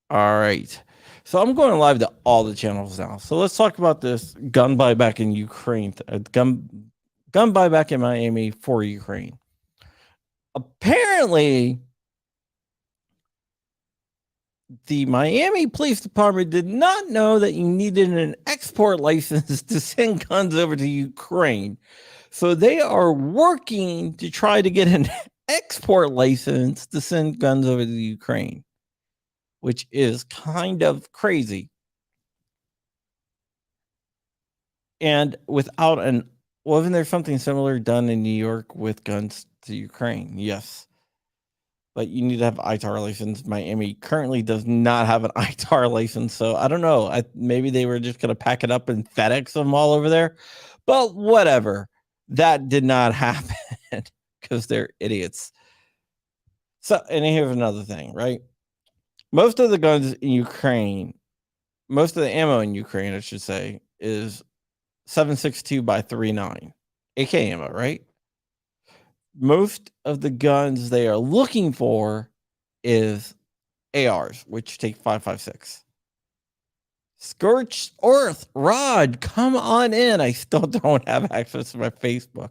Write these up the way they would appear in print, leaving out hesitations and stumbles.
All right. So I'm going live to all the channels now. So let's talk about this gun buyback in Ukraine. Gun buyback in Miami for Ukraine. Apparently, the Miami Police Department did not know that you needed an export license to send guns over to Ukraine. So they are working to try to get an export license to send guns over to Ukraine, which is kind of crazy. And without wasn't there something similar done in New York with guns to Ukraine? Yes. But you need to have ITAR license. Miami currently does not have an ITAR license. So I don't know. Maybe they were just going to pack it up and FedEx them all over there. But whatever. That did not happen because they're idiots. So, and here's another thing, right? Most of the guns in Ukraine, most of the ammo in Ukraine, I should say, is 7.62 by 3.9 AK ammo, right? Most of the guns they are looking for is ARs, which take 5.56. Scorched Earth, Rod, come on in. I still don't have access to my Facebook,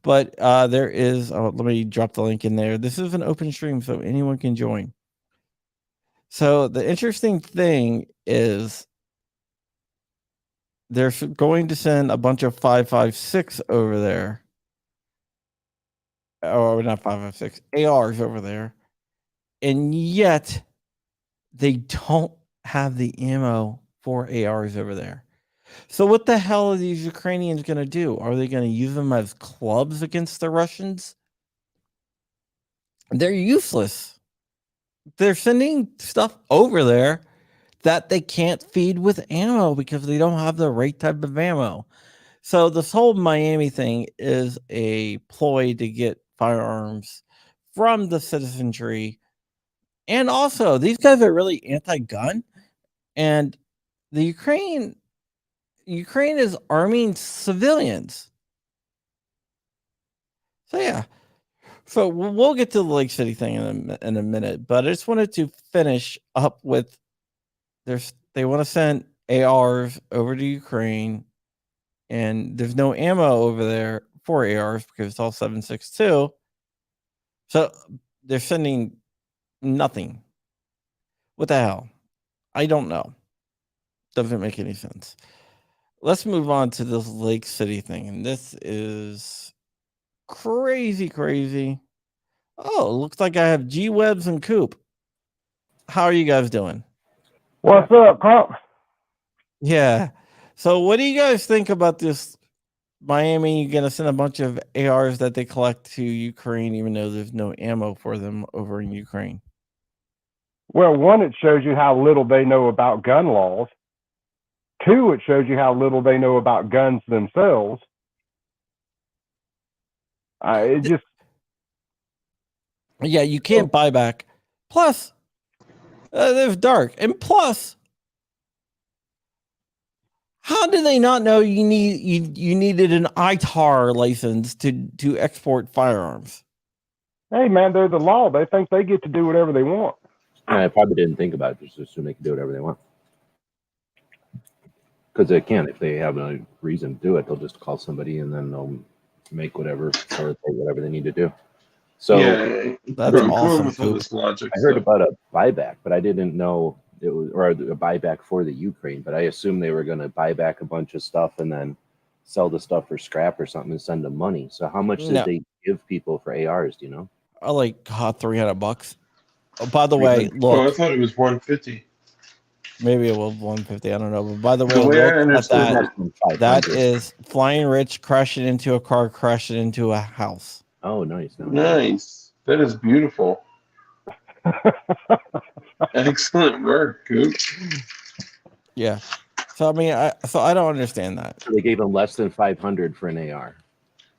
but there is. Let me drop the link in there. This is an open stream, so anyone can join. So the interesting thing is they're going to send a bunch of 5.56 over there. Or not 5.56 ARs over there, and yet they don't have the ammo for ARs over there. So what the hell are these Ukrainians going to do? Are they going to use them as clubs against the Russians? They're useless. They're sending stuff over there that they can't feed with ammo because they don't have the right type of ammo. So this whole Miami thing is a ploy to get firearms from the citizenry. And also, these guys are really anti-gun. And the Ukraine is arming civilians. So yeah. So we'll get to the Lake City thing in a minute, but I just wanted to finish up with they want to send ARs over to Ukraine, and there's no ammo over there for ARs because it's all 7.62. So they're sending nothing. What the hell? I don't know. Doesn't make any sense. Let's move on to this Lake City thing, and this is crazy. Oh, looks like I have G Webs and Coop. How are you guys doing? What's up, Pump? Yeah. So what do you guys think about this Miami gonna send a bunch of ARs that they collect to Ukraine even though there's no ammo for them over in Ukraine? Well, one, it shows you how little they know about gun laws. Two, it shows you how little they know about guns themselves. It just... Yeah, you can't buy back. Plus, there's dark. And plus, how do they not know you needed an ITAR license to export firearms? Hey, man, they're the law. They think they get to do whatever they want. I probably didn't think about it. Just assume they can do whatever they want. Because they can. If they have a reason to do it, they'll just call somebody and then they'll make whatever or take whatever they need to do. So yeah, that's awesome. With all this logic I heard about a buyback, but I didn't know it was, or a buyback for the Ukraine. But I assumed they were going to buy back a bunch of stuff and then sell the stuff for scrap or something and send them money. So how much did they give people for ARs? Do you know? Like $300. Oh, by the way, look. Oh, I thought it was 150. Maybe it was 150. I don't know. But by the way, look at that is Flying Rich crashing into a car, crashing into a house. Oh, nice. Nice. That is beautiful. Excellent work, Coop. Yeah. So I mean, I don't understand that. So they gave them less than 500 for an AR.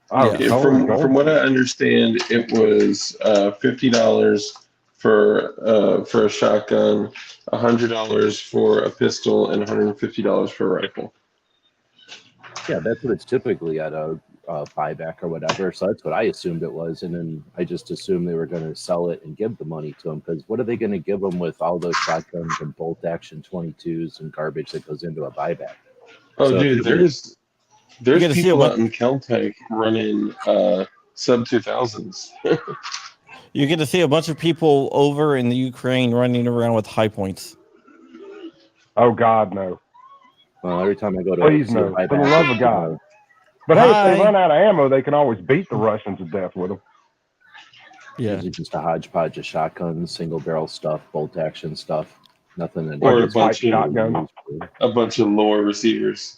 Oh, yeah. From what I understand, it was $50 for a shotgun, $100 for a pistol, and $150 for a rifle. Yeah, that's what it's typically at. buyback or whatever. So that's what I assumed it was, and then I just assumed they were going to sell it and give the money to them, because what are they going to give them with all those shotguns and bolt action 22s and garbage that goes into a buyback? Oh, So dude, there's gotta see people what- out in Caltech running sub 2000s. You get to see a bunch of people over in the Ukraine running around with high points. Oh God, no. Well, every time I go to Please see a no. For the buyback, love of God. But hey, if Hi. they run out of ammo, they can always beat the Russians to death with them. Yeah. usually just a hodgepodge of shotguns, single barrel stuff, bolt action stuff, nothing. That Or a needs bunch to be of shotguns. used for. A bunch of lower receivers.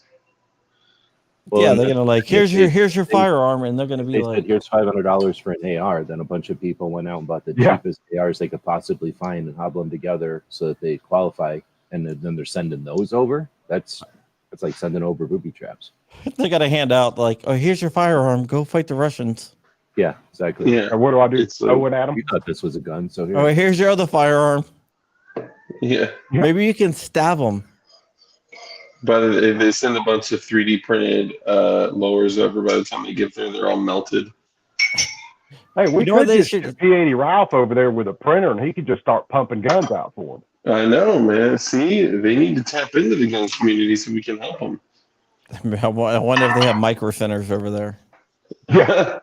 Well, Yeah, and they're that's gonna like, the thing. here's your They- firearm, and they're gonna be They like, said, here's $500 for an AR. Then a bunch of people went out and bought the Yeah. cheapest ARs they could possibly find and hobble them together so that they qualify. And then they're sending those over. That's like sending over booby traps. they gotta hand out like, oh, here's your firearm, go fight the Russians. Yeah, exactly. Yeah, And what do I do? It's Throw it at them? You thought this was a gun, so here. Oh, here's your other firearm. yeah. Yeah. Maybe you can stab them. But they send a bunch of 3D printed lowers over. By the time they get there, they're all melted. Hey, we You know what could they just should- get P80 Ralph over there with a printer, and he could just start pumping guns out for them. I know, man. See, they need to tap into the gun community so we can help them. I wonder if they have micro centers over there. Yeah,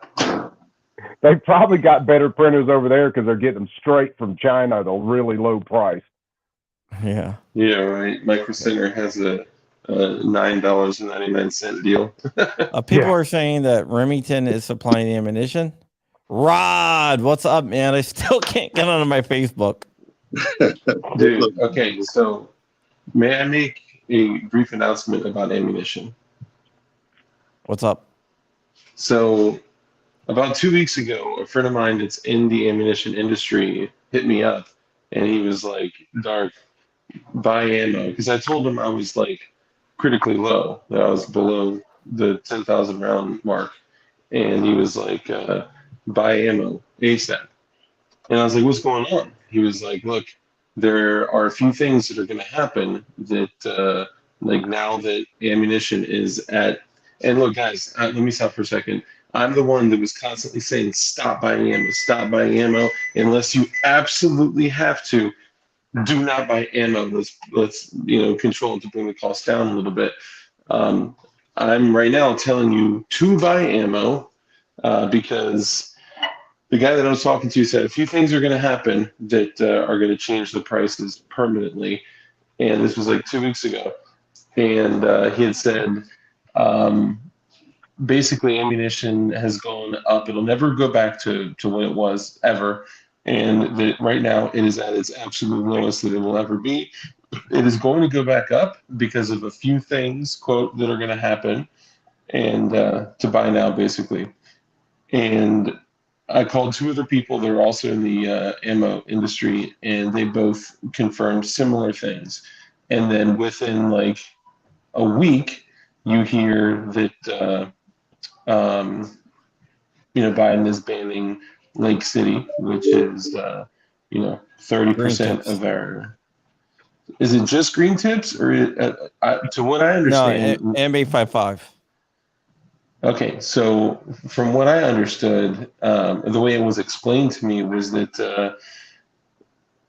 they probably got better printers over there because they're getting them straight from China at a really low price. Yeah. Yeah, right. Micro Center has a $9.99 deal. People Yeah. are saying that Remington is supplying the ammunition. Rod, what's up, man? I still can't get onto my Facebook. Dude, okay, so may I make a brief announcement about ammunition? What's up? So, about 2 weeks ago, a friend of mine that's in the ammunition industry hit me up, and he was like, "Dark, buy ammo," because I told him I was like critically low, that I was below the 10,000 round mark, and he was like, "Buy ammo ASAP," and I was like, "What's going on?" He was like, "Look, there are a few things that are going to happen that, like now that ammunition is at." And look, guys, let me stop for a second. I'm the one that was constantly saying, stop buying ammo, unless you absolutely have to. Do not buy ammo. Let's control it to bring the cost down a little bit. I'm right now telling you to buy ammo because the guy that I was talking to said a few things are going to happen that are going to change the prices permanently. And this was like 2 weeks ago. And he had said, basically ammunition has gone up. It'll never go back to what it was ever. And that right now it is at its absolute lowest that it will ever be. It is going to go back up because of a few things, quote, that are going to happen, and to buy now, basically. And I called two other people that are also in the ammo industry, and they both confirmed similar things. And then within like a week, you hear that Biden is banning Lake City, which is 30% of our. Is it just green tips, or to what I understand? No, M855. Okay, so from what I understood, the way it was explained to me was that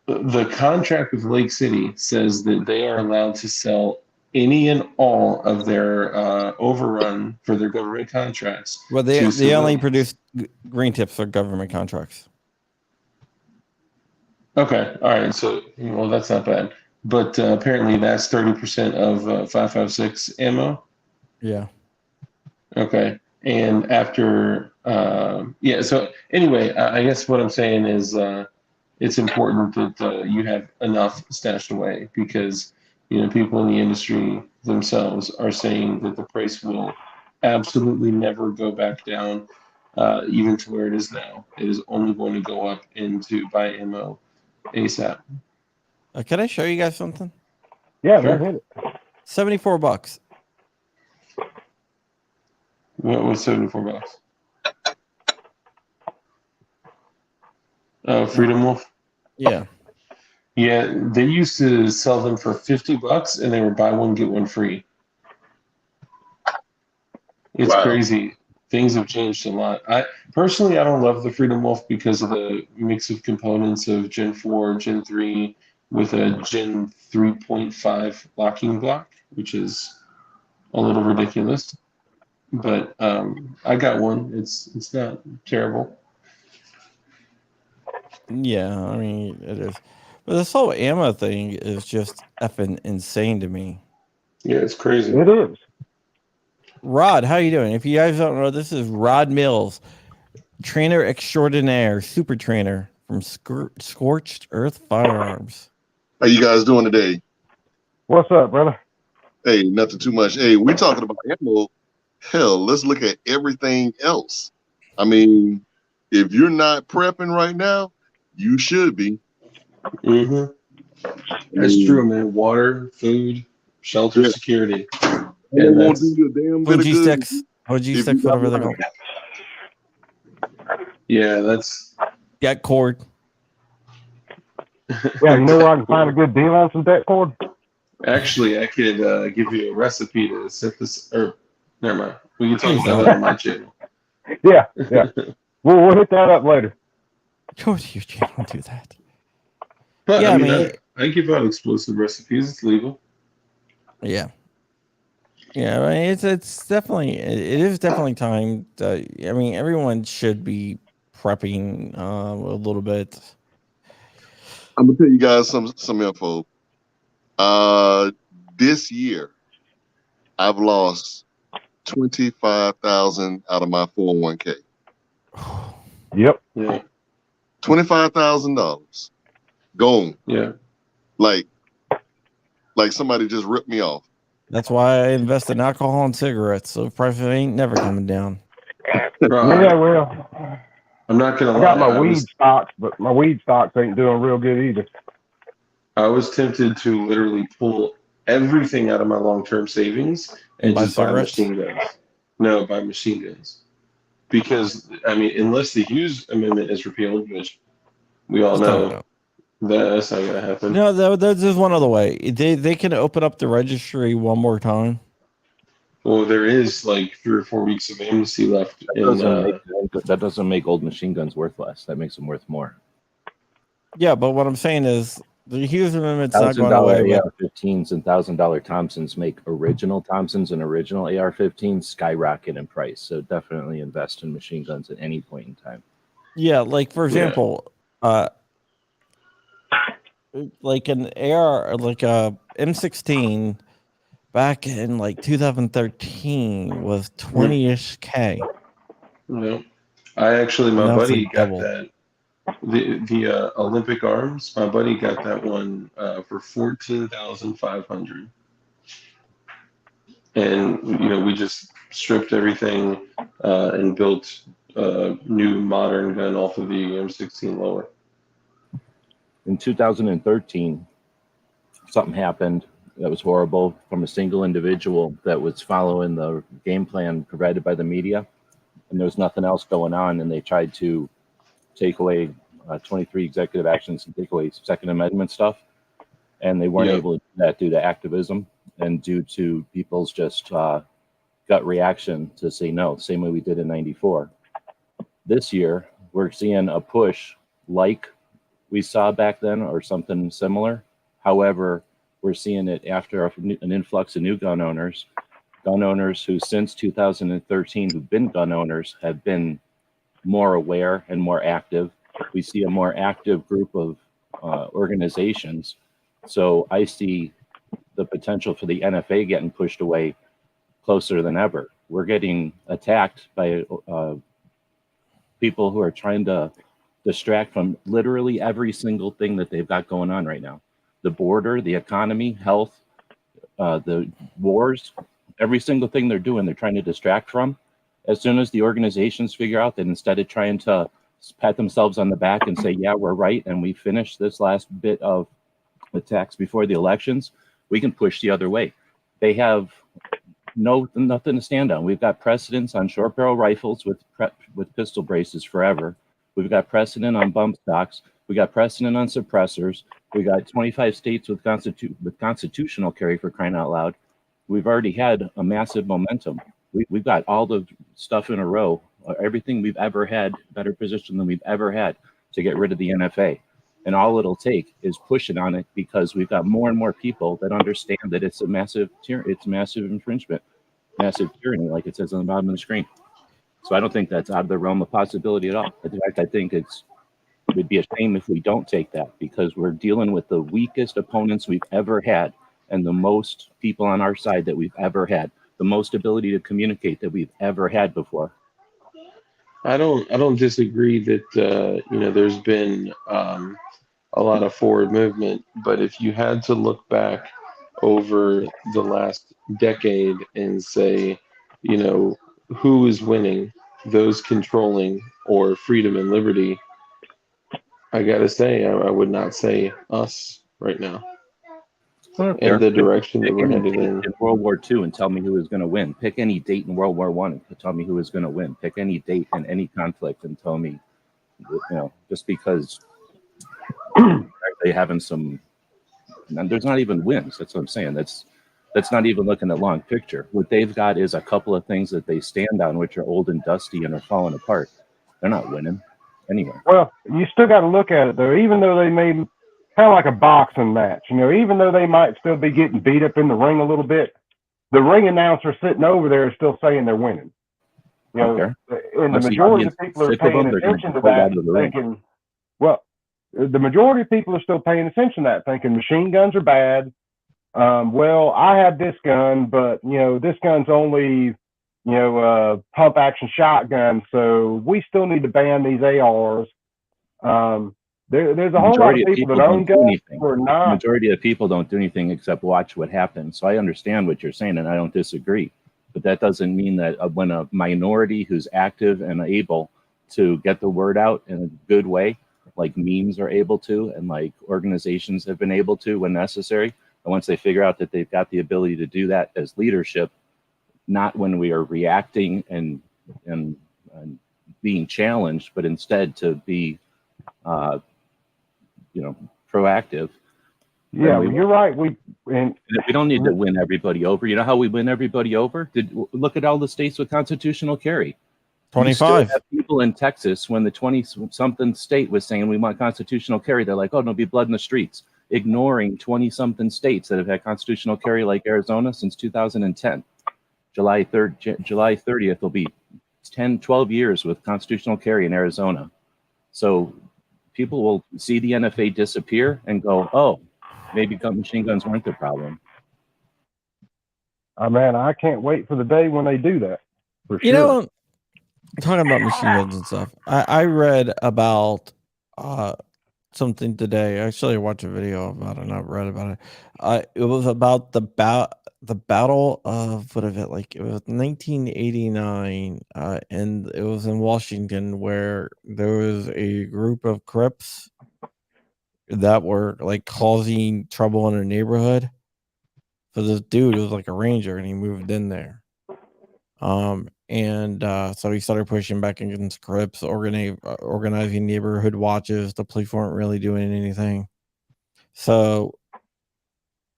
the contract with Lake City says that they are allowed to sell any and all of their overrun for their government contracts. Well, they to only civilians. produce green tips for government contracts. Okay, all right. So, well, that's not bad. But apparently that's 30% of 5.56 ammo. Yeah. Okay. And after, so anyway, I guess what I'm saying is it's important that you have enough stashed away because, people in the industry themselves are saying that the price will absolutely never go back down, even to where it is now. It is only going to go up into buy ammo ASAP. Can I show you guys something? Yeah, Sure. they hit it. $74. What was $74? Oh, Freedom Wolf. Yeah. Yeah, they used to sell them for $50, and they were buy one get one free. It's Wow. crazy. things have changed a lot. I personally, I don't love the Freedom Wolf because of the mix of components of Gen 4, Gen 3 with a Gen 3.5 locking block, which is a little ridiculous. But I got one. It's not terrible. Yeah, I mean it is. But this whole ammo thing is just effing insane to me. Yeah, it's crazy. It is. Rod, how you doing? If you guys don't know, this is Rod Mills, trainer extraordinaire, super trainer from Scorched Earth Firearms. How you guys doing today? What's up, brother? Hey, nothing too much. Hey, we're talking about ammo. Hell, let's look at everything else. I mean, if you're not prepping right now, you should be. Mm-hmm. That's true, man. Water, food, shelter, Yeah. security. It And won't that's, do you a damn bit of OG good. sticks, OG if sticks, you whatever got they're called. yeah, that's Get cord. Yeah, you know where I can find a good deal on some deck cord? actually I could give you a recipe to set this. Or never mind. We can talk about that on my channel. Yeah. We'll hit that up later. Go to your channel, do that. But Yeah, I I mean, mean- I give out explosive recipes. It's legal. Yeah. Yeah, I mean, it's definitely it is definitely time. I mean, everyone should be prepping a little bit. I'm gonna tell you guys some info. This year, I've lost 25,000 out of my 401k. Yep. Yeah. $25,000 gone. Yeah. Like somebody just ripped me off. That's why I invest in alcohol and cigarettes. So prices ain't never coming down. Bro, Yeah, well, I'm not gonna I lie. got my weed stocks, but my weed stocks ain't doing real good either. I was tempted to literally pull everything out of my long-term savings and Buy just buy cigarettes? machine guns. No, buy machine guns. Because I mean, unless the Hughes Amendment is repealed, which we all It's not know gonna- that's not gonna happen. No, there's just one other way. They can open up the registry one more time. Well, there is like 3 or 4 weeks of amnesty left. That doesn't make old machine guns worth less. That makes them worth more. Yeah, but what I'm saying is the Hughes Amendment's not going $1,000 away. AR-15s and $1,000 Thompsons make original Thompsons and original AR-15s skyrocket in price. So definitely invest in machine guns at any point in time. Yeah, like for example, like an AR, like a M16 back in like 2013 was 20-ish K. No, I actually, my Now it's buddy like got double. that. The Olympic Arms, my buddy got that one for 14,500, and we just stripped everything and built a new modern gun off of the M16 lower. In 2013, something happened that was horrible from a single individual that was following the game plan provided by the media, and there was nothing else going on, and they tried to take away 23 executive actions and take away Second Amendment stuff, and they weren't able to do that due to activism and due to people's just gut reaction to say no, same way we did in '94. This year, we're seeing a push like we saw back then or something similar. However, we're seeing it after an influx of new gun owners who since 2013 who've been gun owners have been more aware and more active. We see a more active group of organizations. So I see the potential for the NFA getting pushed away closer than ever. We're getting attacked by people who are trying to distract from literally every single thing that they've got going on right now. The border, the economy, health, the wars, every single thing they're doing, they're trying to distract from. As soon as the organizations figure out that instead of trying to pat themselves on the back and say, yeah, we're right, and we finished this last bit of attacks before the elections, we can push the other way. They have nothing to stand on. We've got precedents on short barrel rifles with pistol braces forever. We've got precedent on bump stocks. We got precedent on suppressors. We got 25 states with constitutional carry, for crying out loud. We've already had a massive momentum. We've got all the stuff in a row, everything we've ever had, better position than we've ever had to get rid of the NFA. And all it'll take is pushing on it because we've got more and more people that understand that it's a massive infringement, massive tyranny, like it says on the bottom of the screen. So I don't think that's out of the realm of possibility at all. In fact, I think it would be a shame if we don't take that, because we're dealing with the weakest opponents we've ever had and the most people on our side that we've ever had, the most ability to communicate that we've ever had before. I don't disagree that there's been a lot of forward movement, but if you had to look back over the last decade and say, who is winning, those controlling or freedom and liberty, I gotta say I would not say us right now. And the direction that we're headed in World War II and tell me who is going to win. Pick any date in World War I and tell me who is going to win. Pick any date in any conflict and tell me, just because they having some, and there's not even wins. That's what I'm saying. That's not even looking at long picture. What they've got is a couple of things that they stand on, which are old and dusty and are falling apart. They're not winning anyway. Well, you still got to look at it though, even though they may kind of like a boxing match, even though they might still be getting beat up in the ring a little bit, the ring announcer sitting over there is still saying they're winning. And the majority of people are paying attention to that, thinking, well, the majority of people are still paying attention to that, thinking machine guns are bad. Well, I have this gun, but this gun's only pump action shotgun, so we still need to ban these ARs. There's a whole lot of people that own guns who are not. The majority of people don't do anything except watch what happens. So I understand what you're saying, and I don't disagree. But that doesn't mean that when a minority who's active and able to get the word out in a good way, like memes are able to, and like organizations have been able to when necessary, and once they figure out that they've got the ability to do that as leadership, not when we are reacting and being challenged, but instead to be proactive. Yeah, you're right. We don't need to win everybody over. You know how we win everybody over? Look at all the states with constitutional carry. 25 people in Texas, when the 20-something state was saying we want constitutional carry, they're like, oh, there'll be blood in the streets, ignoring 20-something states that have had constitutional carry, like Arizona, since 2010. July 30th will be 12 years with constitutional carry in Arizona. So people will see the NFA disappear and go, oh, maybe machine guns weren't the problem. Man, I can't wait for the day when they do that. For sure. Talking about machine guns and stuff, I read about something today. Actually, I watched a video about it, not read about it. It was about the battle of, what is it, like it was 1989, and it was in Washington, where there was a group of Crips that were like causing trouble in a neighborhood. So this dude was like a ranger, and he moved in there. So he started pushing back against Crips, organizing neighborhood watches. The police weren't really doing anything. So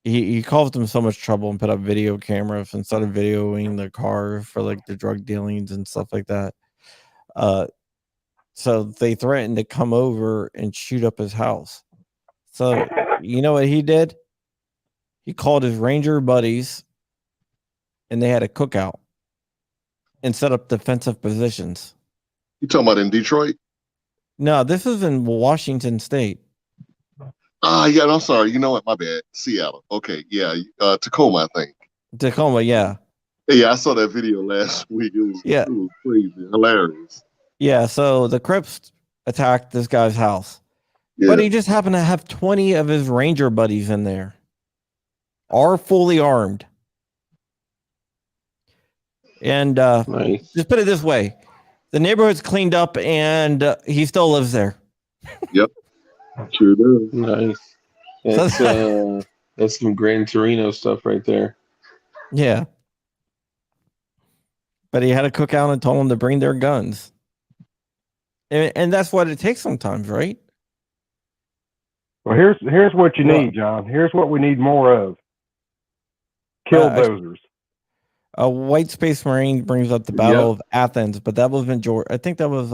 he caused them so much trouble and put up video cameras and started videoing the car for like the drug dealings and stuff like that. So they threatened to come over and shoot up his house. So you know what he did? He called his ranger buddies, and they had a cookout and set up defensive positions. You talking about in Detroit? No, this is in Washington State. Yeah, I'm sorry. You know what? My bad. Seattle. Okay, yeah. Tacoma, I think. Tacoma, yeah. Yeah, I saw that video last week. It was crazy, hilarious. Yeah, so the Crips attacked this guy's house. Yeah. But he just happened to have 20 of his ranger buddies in there. Are fully armed. And nice. Just put it this way. The neighborhood's cleaned up, and he still lives there. Yep. Sure does. Nice. That's some Gran Torino stuff right there. Yeah. But he had a cookout and told them to bring their guns. And that's what it takes sometimes, right? Well, here's what you need, John. Here's what we need more of. Killdozers. White Space Marine brings up the Battle of Athens, but that was in Georgia. I think that was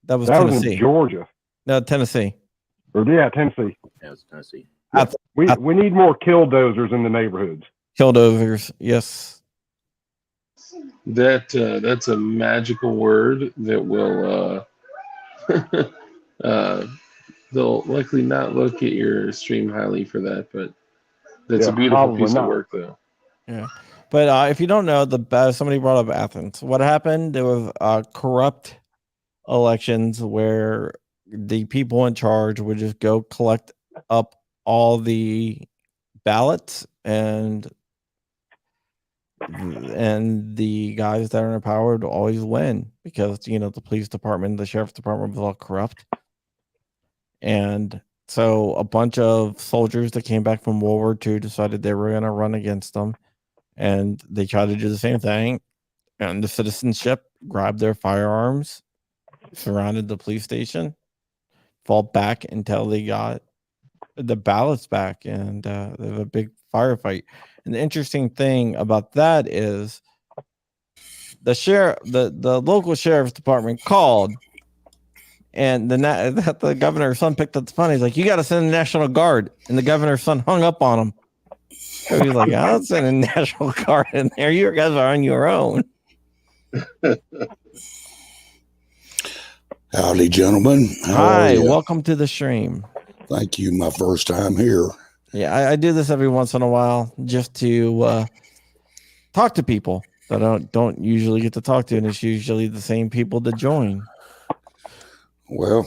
Tennessee. in Georgia. No, Tennessee. Or yeah, Tennessee. Yeah, it's Tennessee. We need more killdozers in the neighborhoods. Killdozers, yes. That's a magical word that will they'll likely not look at your stream highly for that, but that's a beautiful piece of work though. Yeah. But if you don't know, somebody brought up Athens. What happened? There was corrupt elections where the people in charge would just go collect up all the ballots, and the guys that are in power would always win because the police department, the sheriff's department was all corrupt. And so a bunch of soldiers that came back from World War II decided they were going to run against them. And they tried to do the same thing. And the citizenship grabbed their firearms, surrounded the police station, fought back until they got the ballots back. And there was a big firefight. And the interesting thing about that is the local sheriff's department called, and the governor's son picked up the phone. He's like, "You got to send the National Guard," and the governor's son hung up on him. So he's like, "I'll send a National Guard in there. You guys are on your own." Howdy, gentlemen. Hi, welcome to the stream. Thank you. My first time here. Yeah, I do this every once in a while just to talk to people that I don't usually get to talk to, and it's usually the same people that join. Well,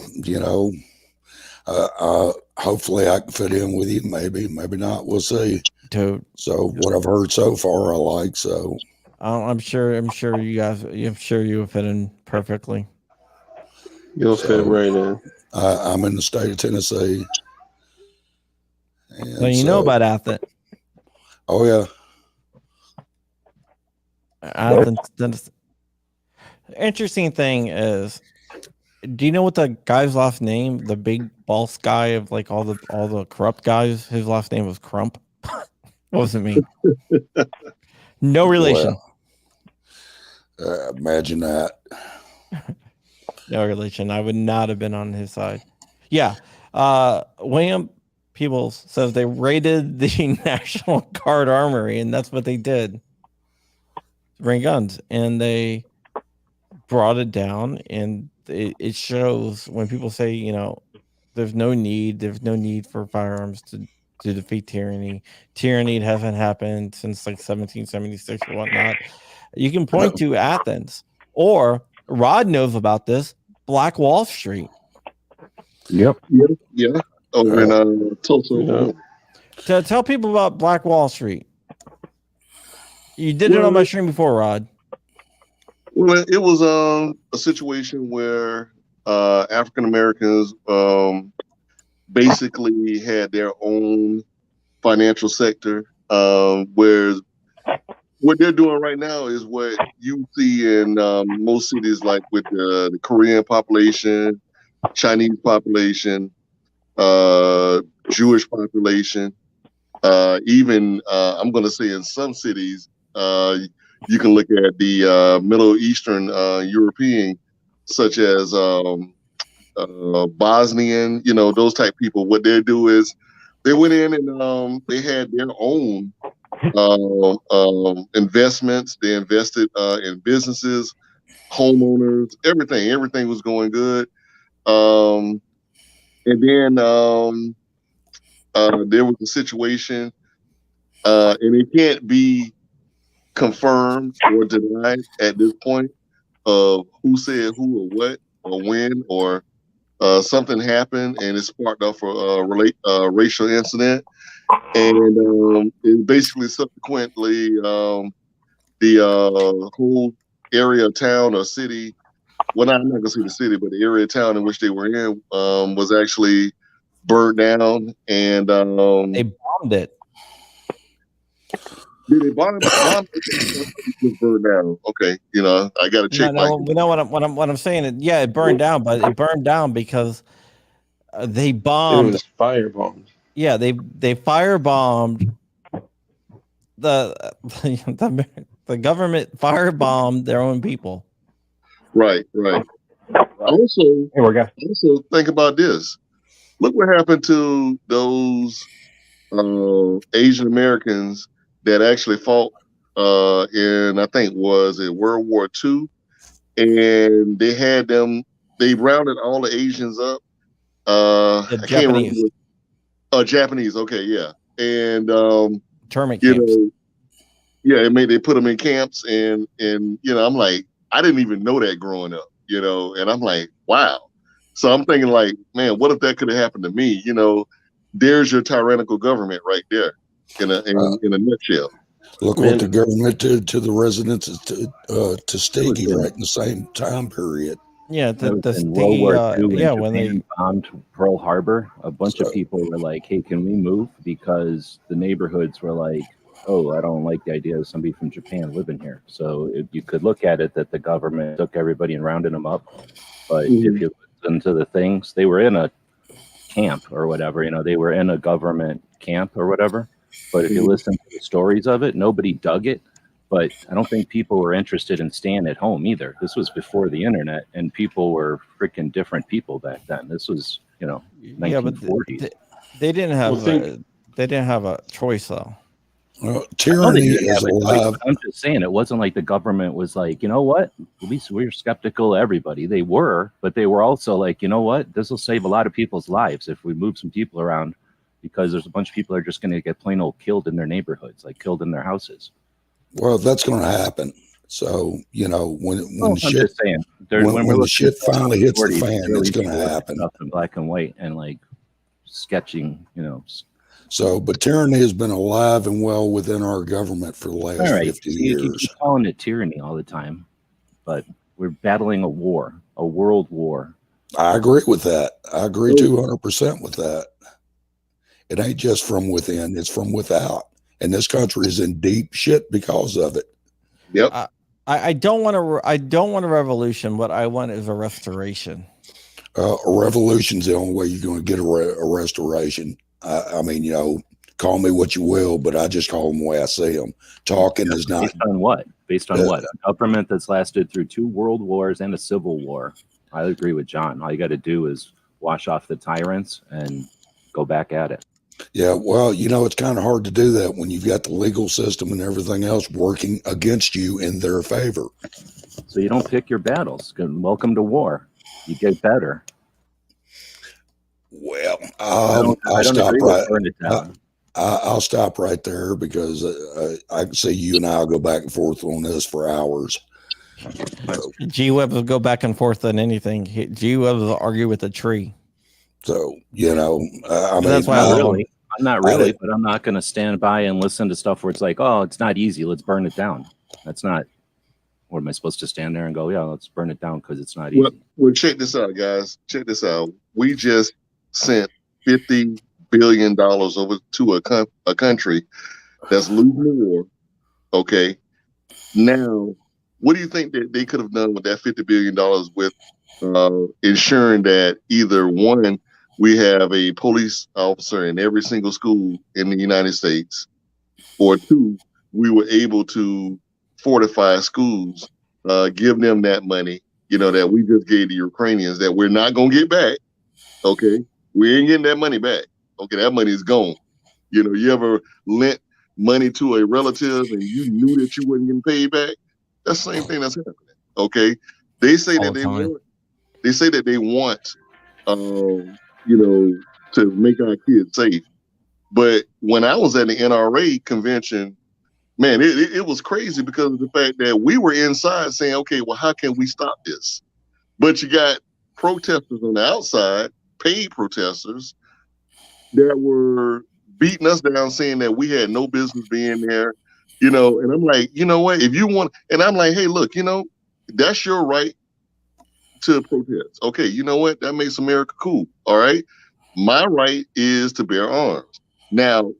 hopefully I can fit in with you. Maybe not. We'll see. So what I've heard so far, I like. So I'm sure you will fit in perfectly. You'll fit right in. I'm in the state of Tennessee. So you know about Athens. Oh yeah. Athens. Interesting thing is, do you know what the guy's last name? The big boss guy of like all the corrupt guys. His last name was Crump. What does it mean? No relation. Well, imagine that. No relation. I would not have been on his side. Yeah. William Peebles says they raided the National Guard armory, and that's what they did. Bring guns, and they brought it down, and it shows when people say, there's no need for firearms to defeat tyranny. Tyranny hasn't happened since like 1776 or whatnot. You can point to Athens, or Rod knows about this, Black Wall Street. Yep. Yeah. Over in Tulsa. To tell people about Black Wall Street. You did it on my stream before, Rod. Well, it was a situation where African Americans basically had their own financial sector, whereas what they're doing right now is what you see in most cities, like with the Korean population, Chinese population, Jewish population, even I'm going to say in some cities, you can look at the Middle Eastern European, such as Bosnian, those type people. What they do is they went in and they had their own investments. They invested in businesses, homeowners, everything. Everything was going good. And then there was a situation, and it can't be confirmed or denied at this point of who said who or what or when or something happened and it sparked off a racial incident. And it basically subsequently the whole area of town or city, well, I'm not going to say the city, but the area of town in which they were in was actually burned down. And they bombed it. Did they bomb it? Burned down. Okay, I got to check. No, what I'm saying. Yeah, it burned down, but it burned down because they bombed. It was firebombed. Yeah, they firebombed the government firebombed their own people. Right. Also, Here we go. also think about this. Look what happened to those Asian Americans that actually fought in, I think, was it World War II, and they had them. They rounded all the Asians up. I can't remember. Japanese. Okay, yeah, and Internment camps. Yeah, they put them in camps, and I'm like, I didn't even know that growing up, and I'm like, wow. So I'm thinking like, man, what if that could have happened to me? There's your tyrannical government right there, in a nutshell. Look what the government did to the residents to Tuskegee right in the same time period. Yeah, in World War II, when they bombed Pearl Harbor, a bunch of people were like, "Hey, can we move?" Because the neighborhoods were like, "Oh, I don't like the idea of somebody from Japan living here." So you could look at it that the government took everybody and rounded them up. But if you listen to the things, they were in a camp or whatever. They were in a government camp or whatever. But if you listen to the stories of it, nobody dug it. But I don't think people were interested in staying at home either. This was before the internet, and people were freaking different people back then. This was, 1940s. But they didn't have a choice though. Well, tyranny is alive. I'm just saying, it wasn't like the government was like, you know what? At least we're skeptical of everybody. They were, but they were also like, you know what? This will save a lot of people's lives if we move some people around, because there's a bunch of people that are just going to get plain old killed in their neighborhoods, like killed in their houses. Well, that's going to happen. So, when the shit finally hits the fan, it's going to happen. Stuff in black and white and like sketching, So, but tyranny has been alive and well within our government for the last 50 years. You keep calling it tyranny all the time, but we're battling a war, a world war. I agree with that. I agree 200% with that. It ain't just from within; it's from without. And this country is in deep shit because of it. Yep. I don't want a revolution. What I want is a restoration. A revolution's the only way you're going to get a restoration. I mean, call me what you will, but I just call them the way I see them. Talking is not. Based on what? Based on what? A government that's lasted through 2 world wars and a civil war. I agree with John. All you got to do is wash off the tyrants and go back at it. Yeah, well, it's kind of hard to do that when you've got the legal system and everything else working against you in their favor. So you don't pick your battles. Welcome to war. You get better. Well, I'll stop right there because I can see you and I'll go back and forth on this for hours. G-Web will go back and forth on anything. G-Web will argue with a tree. So, I mean, that's why I'm not really, but I'm not going to stand by and listen to stuff where it's like, oh, it's not easy. Let's burn it down. That's not, what am I supposed to stand there and go, yeah, let's burn it down because it's not easy. Well, check this out, guys. Check this out. We just sent $50 billion over to a country that's losing the war. Okay. Now, what do you think that they could have done with that $50 billion with ensuring that either one, we have a police officer in every single school in the United States, or 2, we were able to fortify schools, give them that money, that we just gave the Ukrainians that we're not going to get back. Okay. We ain't getting that money back. Okay. That money is gone. You ever lent money to a relative and you knew that you wasn't getting paid back? That's the same thing that's happening. Okay. They say that they want, to make our kids safe. But when I was at the NRA convention, man, it was crazy because of the fact that we were inside saying, okay, well, how can we stop this? But you got protesters on the outside, paid protesters, that were beating us down, saying that we had no business being there, and I'm like, you know what, if you want, and I'm like, hey, look, that's your right to protest. Okay, you know what? That makes America cool. All right. My right is to bear arms. Now,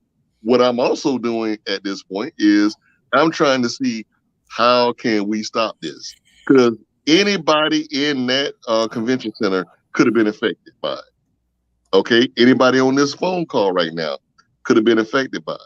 what I'm also doing at this point is I'm trying to see how can we stop this? Because anybody in that convention center could have been affected by it. Okay. Anybody on this phone call right now could have been affected by it.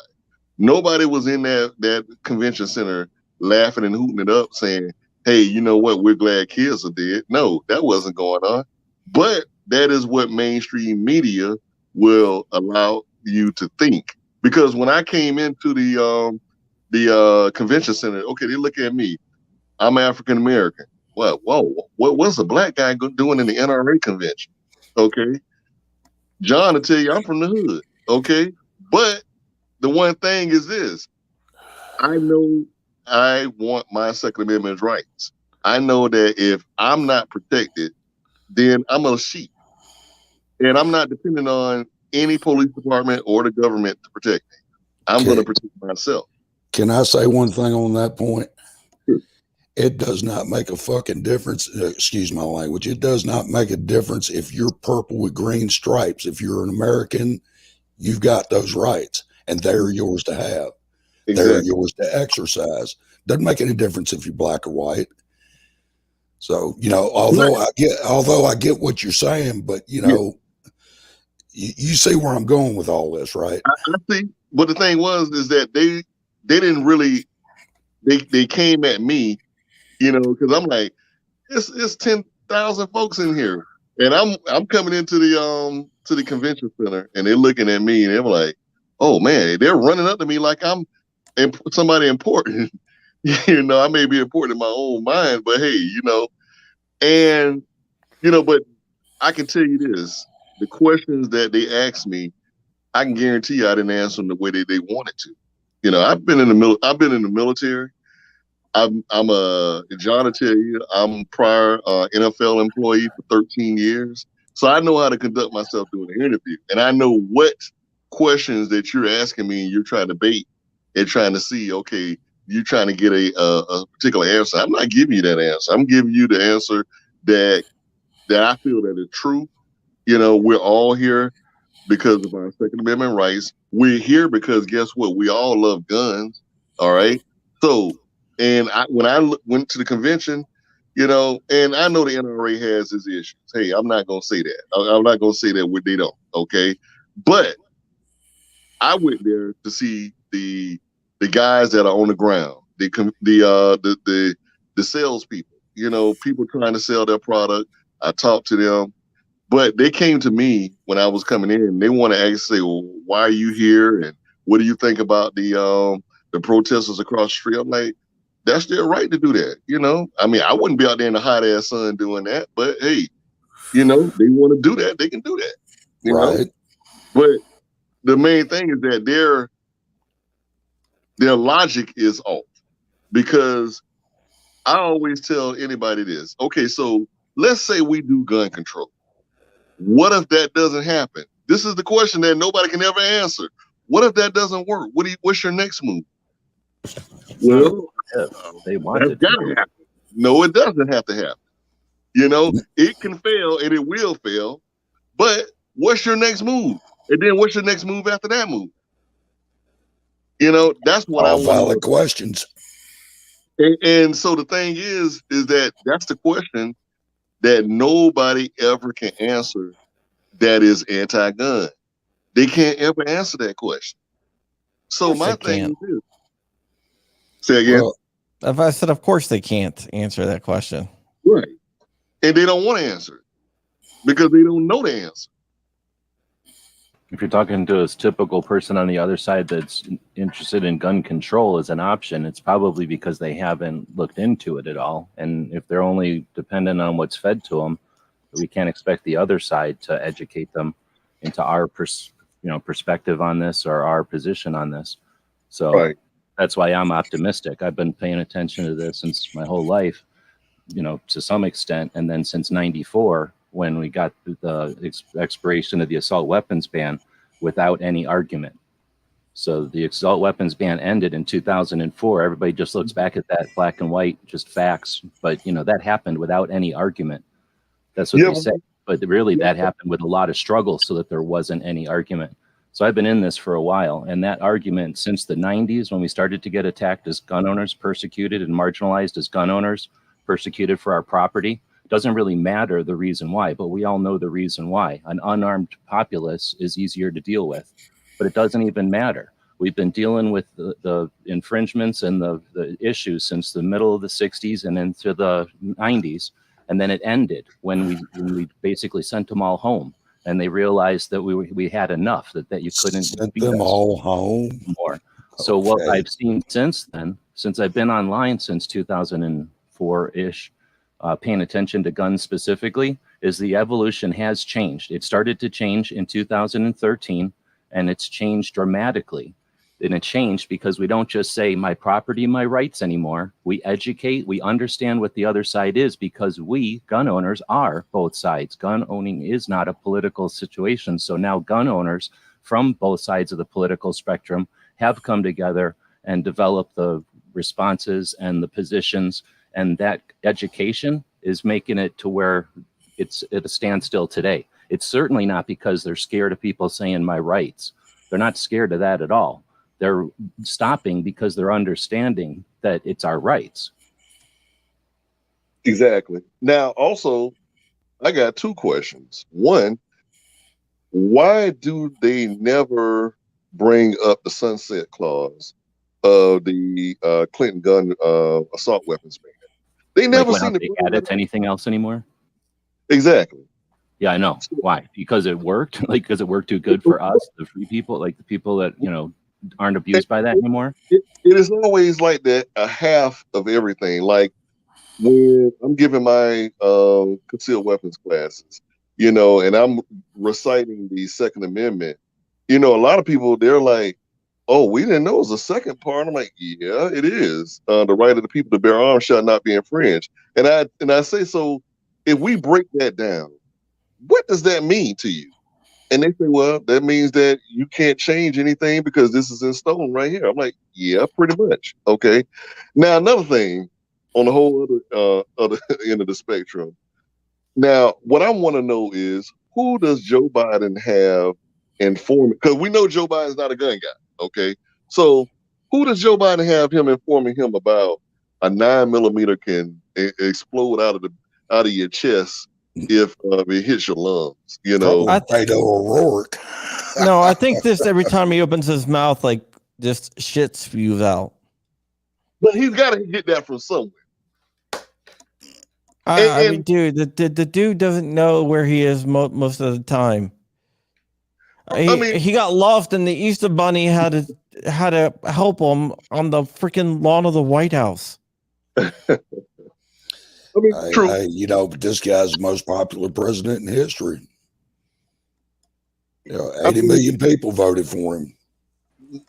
Nobody was in that convention center laughing and hooting it up saying, hey, you know what? We're glad kids are dead. No, that wasn't going on. But that is what mainstream media will allow you to think. Because when I came into the convention center, okay, they look at me. I'm African American. What? Whoa! What's a black guy doing in the NRA convention? Okay, John will tell you I'm from the hood. Okay, but the one thing is this: I know I want my Second Amendment rights. I know that if I'm not protected, then I'm a sheep, and I'm not depending on any police department or the government to protect me. I'm going to protect myself. Can I say one thing on that point? Sure. It does not make a fucking difference. Excuse my language. It does not make a difference if you're purple with green stripes. If you're an American, you've got those rights, and they're yours to have. Exactly. They're yours to exercise. Doesn't make any difference if you're black or white. So, you know, although I get what you're saying, but you know, you see where I'm going with all this, right? I see. But the thing is that they didn't really, they came at me, you know, because I'm like, it's 10,000 folks in here, and I'm coming into the convention center, and they're looking at me, and they're like, oh man, they're running up to me like I'm somebody important. You know, I may be important in my own mind, but hey, you know, and you know, but I can tell you this: the questions that they asked me, I can guarantee you I didn't answer them the way they wanted to. You know, I've been in the military. John will tell you, I'm prior NFL employee for 13 years. So I know how to conduct myself during the interview. And I know what questions that you're asking me and you're trying to bait and trying to see, okay, you're trying to get a particular answer. I'm not giving you that answer. I'm giving you the answer that I feel that is true. You know, we're all here because of our Second Amendment rights. We're here because guess what? We all love guns. All right. So, and when I went to the convention, you know, and I know the NRA has its issues. Hey, I'm not going to say that. I'm not going to say that they don't. Okay. But I went there to see the guys that are on the ground, the salespeople, you know, people trying to sell their product. I talked to them. But they came to me when I was coming in. They want to actually say, well, why are you here? And what do you think about the protesters across the street? I'm like, that's their right to do that. You know, I mean, I wouldn't be out there in the hot ass sun doing that. But hey, you know, they want to do that. They can do that. You know? But the main thing is that their logic is off, because I always tell anybody this. Okay, so let's say we do gun control. What if that doesn't happen? This is the question that nobody can ever answer. What if that doesn't work? What's your next move? Well, they want it to happen. No, it doesn't have to happen. You know, it can fail and it will fail. But what's your next move? And then what's your next move after that move? You know, that's what I want. Valid questions. And so the thing is that that's the question that nobody ever can answer that is anti-gun. They can't ever answer that question. So my thing is this. Say again. Well, if I said, of course they can't answer that question. Right. And they don't want to answer it because they don't know the answer. If you're talking to a typical person on the other side that's interested in gun control as an option, it's probably because they haven't looked into it at all. And if they're only dependent on what's fed to them, we can't expect the other side to educate them into our perspective on this or our position on this. So that's why I'm optimistic. I've been paying attention to this since my whole life, you know, to some extent. And then since 94, when we got the expiration of the assault weapons ban without any argument. So the assault weapons ban ended in 2004. Everybody just looks back at that black and white, just facts. But, you know, that happened without any argument. That's what they say. But really, that happened with a lot of struggle so that there wasn't any argument. So I've been in this for a while. And that argument since the 90s, when we started to get attacked as gun owners, persecuted and marginalized as gun owners, persecuted for our property, doesn't really matter the reason why, but we all know the reason why. An unarmed populace is easier to deal with, but it doesn't even matter. We've been dealing with the infringements and the issues since the middle of the 60s and into the 90s. And then it ended when we basically sent them all home. And they realized that we had enough, that you couldn't Sent beat them us all home. more. So what Okay. I've seen since then, since I've been online since 2004-ish, paying attention to guns specifically, is the evolution has changed. It started to change in 2013, and it's changed dramatically. And it changed because we don't just say my property, my rights anymore. We educate, we understand what the other side is, because we, gun owners, are both sides. Gun owning is not a political situation. So now gun owners from both sides of the political spectrum have come together and developed the responses and the positions, and that education is making it to where it's at a standstill today. It's certainly not because they're scared of people saying my rights. They're not scared of that at all. They're stopping because they're understanding that it's our rights. Exactly. Now, also, I got two questions. One, why do they never bring up the sunset clause of the Clinton gun assault weapons ban? They never Like, seem why to don't they add it to anything else anymore? Exactly. Yeah, I know. Why? Because it worked? Like, because it worked too good for us, the free people, like the people that, aren't abused by that anymore? It is always like that, a half of everything. Like when I'm giving my concealed weapons classes, and I'm reciting the Second Amendment, a lot of people, they're like, oh, we didn't know it was a second part. I'm like, yeah, it is. The right of the people to bear arms shall not be infringed. And I say, so if we break that down, what does that mean to you? And they say, well, that means that you can't change anything because this is in stone right here. I'm like, yeah, pretty much. Okay. Now, another thing on the whole other end of the spectrum. Now, what I want to know is, who does Joe Biden have informing? Because we know Joe Biden's not a gun guy. Okay. So who does Joe Biden have him informing him about a 9mm can explode out of your chest if it hits your lungs, Beto O'Rourke. No, I think this every time he opens his mouth, like just shit spews out. But he's got to get that from somewhere. I mean, dude, the dude doesn't know where he is most of the time. He got lost, and the Easter Bunny had to help him on the freaking lawn of the White House. True. But this guy's the most popular president in history. 80 million people voted for him.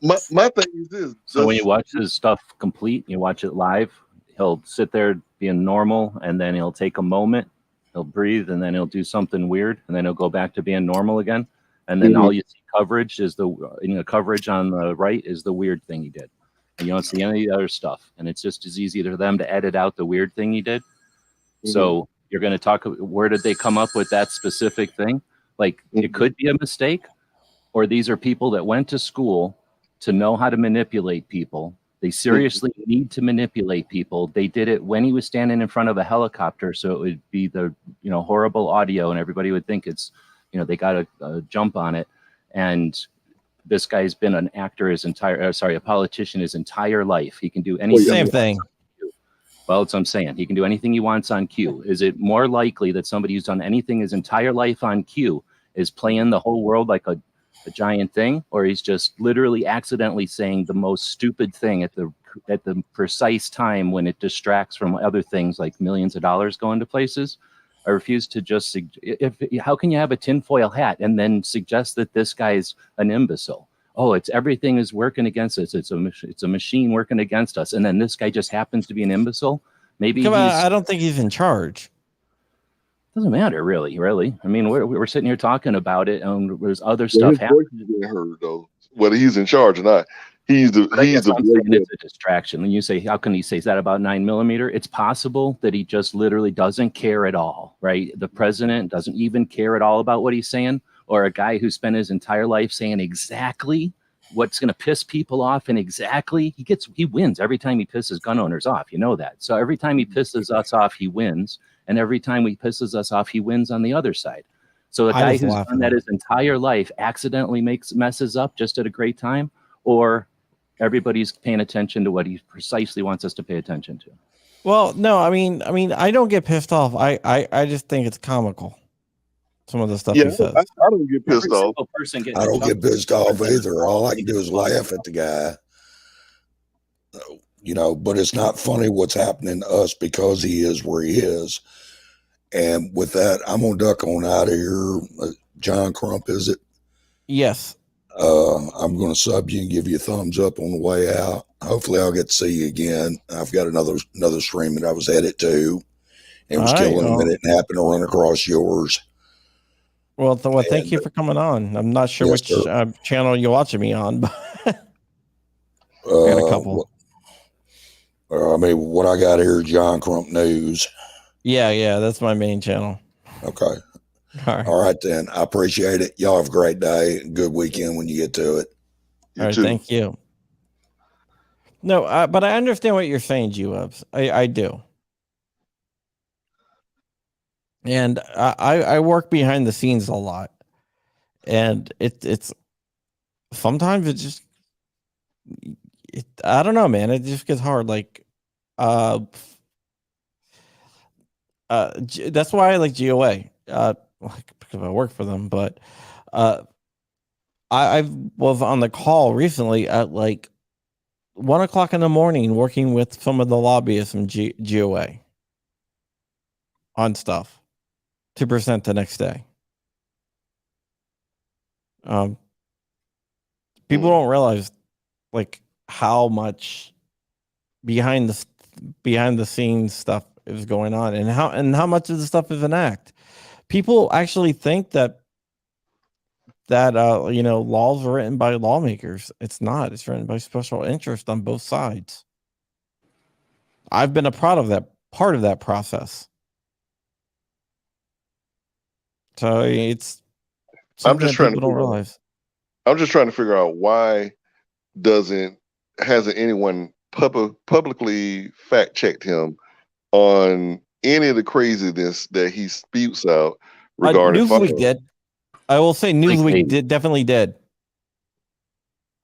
My thing is this. So when you watch his stuff complete, you watch it live, he'll sit there being normal, and then he'll take a moment, he'll breathe, and then he'll do something weird, and then he'll go back to being normal again. And then all you see coverage is the coverage on the right is the weird thing he did. And you don't see any of the other stuff. And it's just as easy for them to edit out the weird thing he did. So you're going to talk, where did they come up with that specific thing? Like, it could be a mistake, or these are people that went to school to know how to manipulate people. They seriously need to manipulate people. They did it when he was standing in front of a helicopter, so it would be the horrible audio, and everybody would think it's they got a jump on it. And this guy's been an actor a politician his entire life. He can do anything. Same thing. Well, that's what I'm saying. He can do anything he wants on cue. Is it more likely that somebody who's done anything his entire life on cue is playing the whole world like a giant thing, or he's just literally accidentally saying the most stupid thing at the precise time when it distracts from other things like millions of dollars going to places? I refuse to just how can you have a tinfoil hat and then suggest that this guy's an imbecile? Oh, everything is working against us. It's a machine working against us. And then this guy just happens to be an imbecile. Maybe I don't think he's in charge. Doesn't matter, really. I mean, we're sitting here talking about it, and there's other stuff happening. His voice is being heard, though, whether he's in charge or not. It's a distraction. When you say, how can he say, is that about 9mm? It's possible that he just literally doesn't care at all, right? The president doesn't even care at all about what he's saying, or a guy who spent his entire life saying exactly what's going to piss people off, and exactly he wins every time he pisses gun owners off. You know that. So every time he pisses us off, he wins, and every time he pisses us off, he wins on the other side. So a guy who's done that his entire life accidentally messes up just at a great time. or everybody's paying attention to what he precisely wants us to pay attention to. Well, no, I mean, I don't get pissed off. I just think it's comical. Some of the stuff Yeah, he says. I don't get pissed Every off. single person getting I a don't chuckle get pissed off out of either. All I can do is it. laugh at the guy. You know, but it's not funny what's happening to us because he is where he is. And with that, I'm gonna duck on out of here. John Crump, is it? Yes. I'm gonna sub you and give you a thumbs up on the way out. Hopefully, I'll get to see you again. I've got another stream that I was headed to, and was All right, killing a well. minute and happened to run across yours. Well, thank you for coming on. I'm not sure Yes, which sir. channel you're watching me on, but I got a couple. I mean, what I got here, John Crump News. Yeah, that's my main channel. Okay. All All right, then. I appreciate it. Y'all have a great day. Good weekend when you get to it. You All right, too. thank you. No, but I understand what you're saying, G-Webs. I do. And I work behind the scenes a lot. And it's sometimes it just I don't know, man. It just gets hard. Like that's why I like GOA. Because I work for them, but I was on the call recently at like 1 o'clock in the morning working with some of the lobbyists from GOA on stuff to present the next day. People don't realize like how much behind the scenes stuff is going on, and how much of the stuff is an act. People actually think that laws are written by lawmakers. It's not. It's written by special interest on both sides. I've been a part of that process. So it's something that people don't realize. I'm just trying to figure out why hasn't anyone publicly fact checked him on any of the craziness that he spews out regarding Newsweek did. I will say Newsweek definitely did.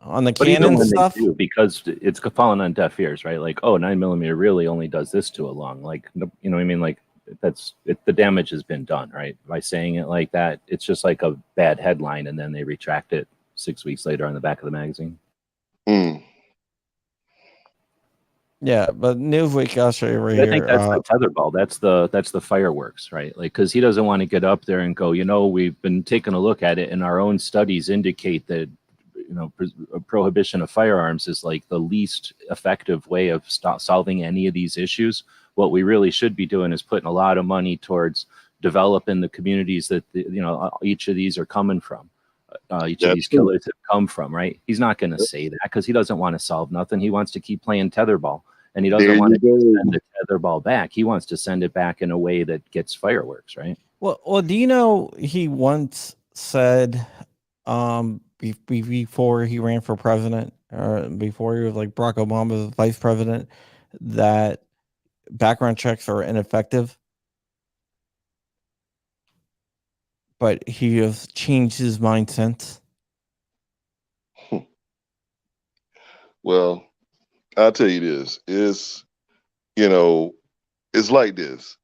On the Canon stuff, because it's fallen on deaf ears, right? Like, oh, 9mm really only does this to a lung. Like, you know what I mean? Like, the damage has been done, right? By saying it like that, it's just like a bad headline, and then they retract it 6 weeks later on the back of the magazine. Yeah, but Newsweek, I'll show you right here. I think that's the tetherball. That's the fireworks, right? Like, because he doesn't want to get up there and go, we've been taking a look at it, and our own studies indicate that prohibition of firearms is like the least effective way of solving any of these issues. What we really should be doing is putting a lot of money towards developing the communities that each of these are coming from. Each of these killers have come from, right? He's not going to say that because he doesn't want to solve nothing. He wants to keep playing tetherball, and he doesn't want to send the tetherball back. He wants to send it back in a way that gets fireworks, right? Well, do you know he once said, before he ran for president, or before he was like Barack Obama's vice president, that background checks are ineffective? But he has changed his mind since. Well, I'll tell you this. It's like this.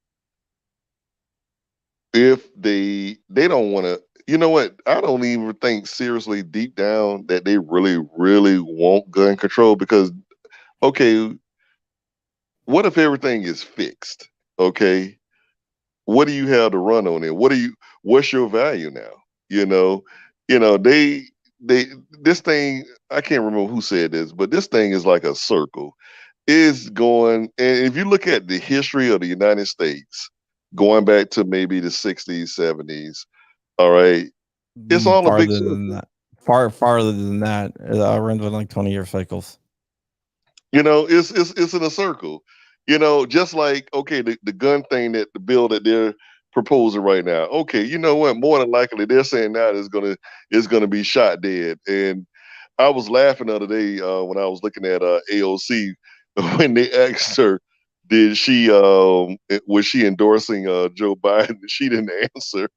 If they don't want to, you know what? I don't even think seriously deep down that they really, really want gun control, because, okay, what if everything is fixed? Okay. What do you have to run on it? What's your value now? This thing, I can't remember who said this, but this thing is like a circle. Is going, and if you look at the history of the United States, going back to maybe the 60s, 70s, all right, it's all a big circle. Farther than that. It runs on like 20-year cycles. It's in a circle. Just like, okay, the gun thing, that the bill that they're proposing right now. Okay, you know what? More than likely, they're saying now is gonna be shot dead. And I was laughing the other day when I was looking at AOC when they asked her, was she endorsing Joe Biden? She didn't answer.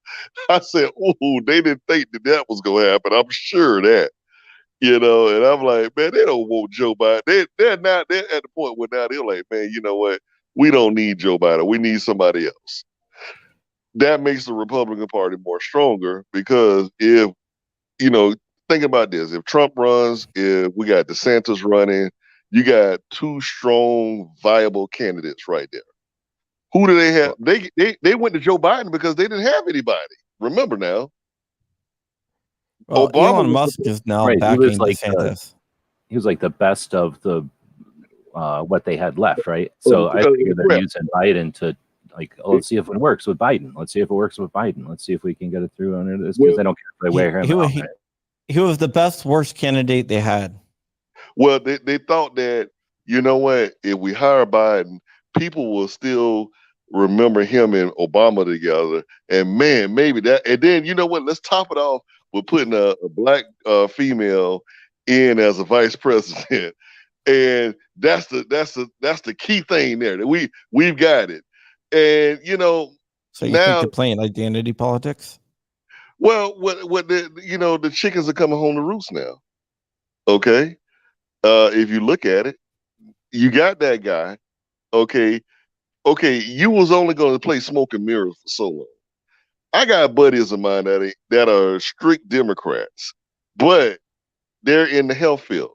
I said, "Oh, they didn't think that was gonna happen." I'm sure that. You know, and I'm like, man, they don't want Joe Biden. They're at the point where now they're like, man, you know what? We don't need Joe Biden. We need somebody else. That makes the Republican Party more stronger because if, you know, think about this. If Trump runs, if we got DeSantis running, you got two strong, viable candidates right there. Who do they have? They went to Joe Biden because they didn't have anybody. Remember now. Well, Obama Elon was Musk is now Right, he backing was like DeSantis. he was like the best of the what they had left, right? So I figured they're yeah. using Biden to like, oh, let's see if it works with Biden. Let's see if it works with Biden. Let's see if we can get it through under this because they don't care if they wear him out. Right? He was the best worst candidate they had. Well, they thought that, you know what, if we hire Biden, people will still remember him and Obama together. And man, maybe that. And then, you know what, let's top it off with putting a black female in as a vice president. And that's the key thing there. That we've got it. And you know, So you now think they're playing identity politics? well, what the chickens are coming home to roost now. Okay. If you look at it, you got that guy. Okay. You was only going to play smoke and mirrors for so long. I got buddies of mine that are strict Democrats, but they're in the health field.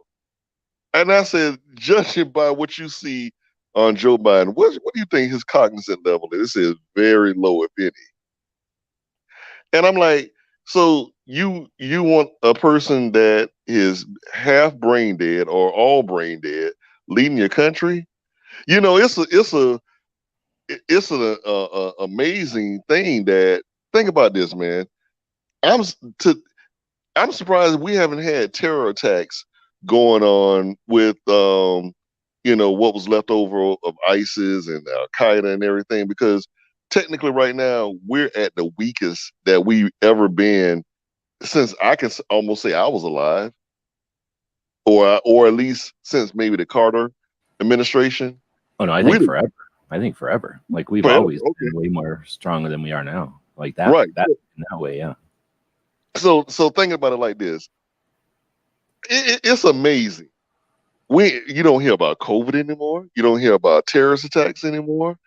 And I said, judging by what you see on Joe Biden, what do you think his cognizant level is? It says very low, if any. And I'm like, so you want a person that is half brain dead or all brain dead leading your country? You know, it's an amazing thing that think about this, man. I'm surprised we haven't had terror attacks going on with what was left over of ISIS and Al Qaeda and everything, because technically right now we're at the weakest that we've ever been since I can almost say I was alive, or at least since maybe the Carter administration. Oh no, I think forever. I think forever. Like we've always been way more stronger than we are now. Like that, right? That in that way, yeah. So thinking about it like this, it's amazing. You don't hear about COVID anymore. You don't hear about terrorist attacks anymore.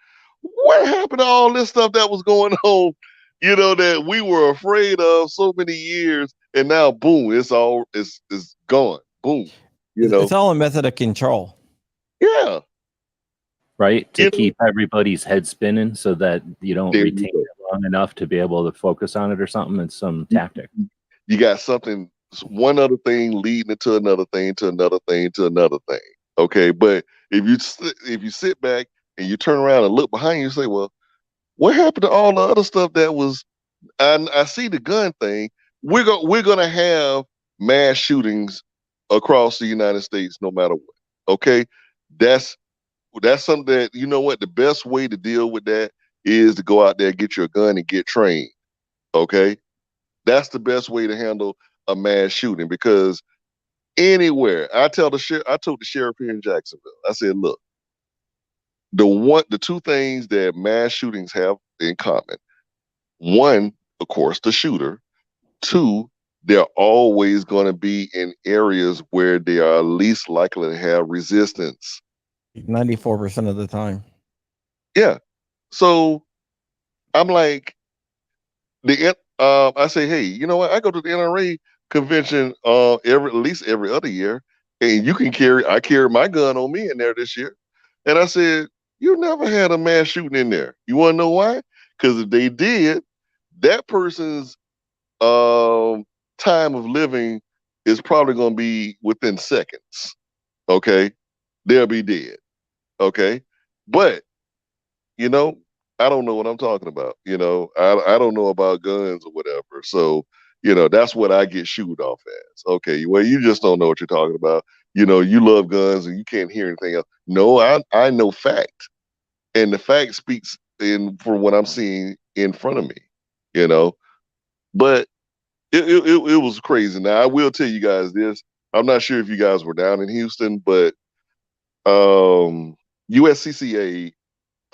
What happened to all this stuff that was going on? You know, that we were afraid of so many years, and now boom, it's gone. Boom. You know, it's all a method of control. Yeah. Right, to keep everybody's head spinning so that you don't retain it long enough to be able to focus on it or something. It's some tactic. You got something, one other thing leading into another thing, to another thing, to another thing. Okay, but if you sit back and you turn around and look behind you, say, well, what happened to all the other stuff that was? I see the gun thing. We're gonna have mass shootings across the United States, no matter what. Okay, that's something that, you know what, the best way to deal with that is to go out there, get your gun, and get trained. Okay, that's the best way to handle a mass shooting, because anywhere, I told the sheriff here in Jacksonville, I said, look, the two things that mass shootings have in common: one, of course, the shooter; two, they're always going to be in areas where they are least likely to have resistance. 94% of the time. Yeah. So I'm like, I say, hey, you know what? I go to the NRA convention at least every other year, and I carry my gun on me in there this year. And I said, you never had a mass shooting in there. You want to know why? Because if they did, that person's time of living is probably going to be within seconds. Okay, they'll be dead. Okay, but you know, I don't know what I'm talking about. You know, I don't know about guns or whatever. So, you know, that's what I get shooed off as. Okay, well, you just don't know what you're talking about. You know, you love guns and you can't hear anything else. No, I know fact, and the fact speaks for what I'm seeing in front of me. You know, but it was crazy. Now I will tell you guys this. I'm not sure if you guys were down in Houston, but USCCA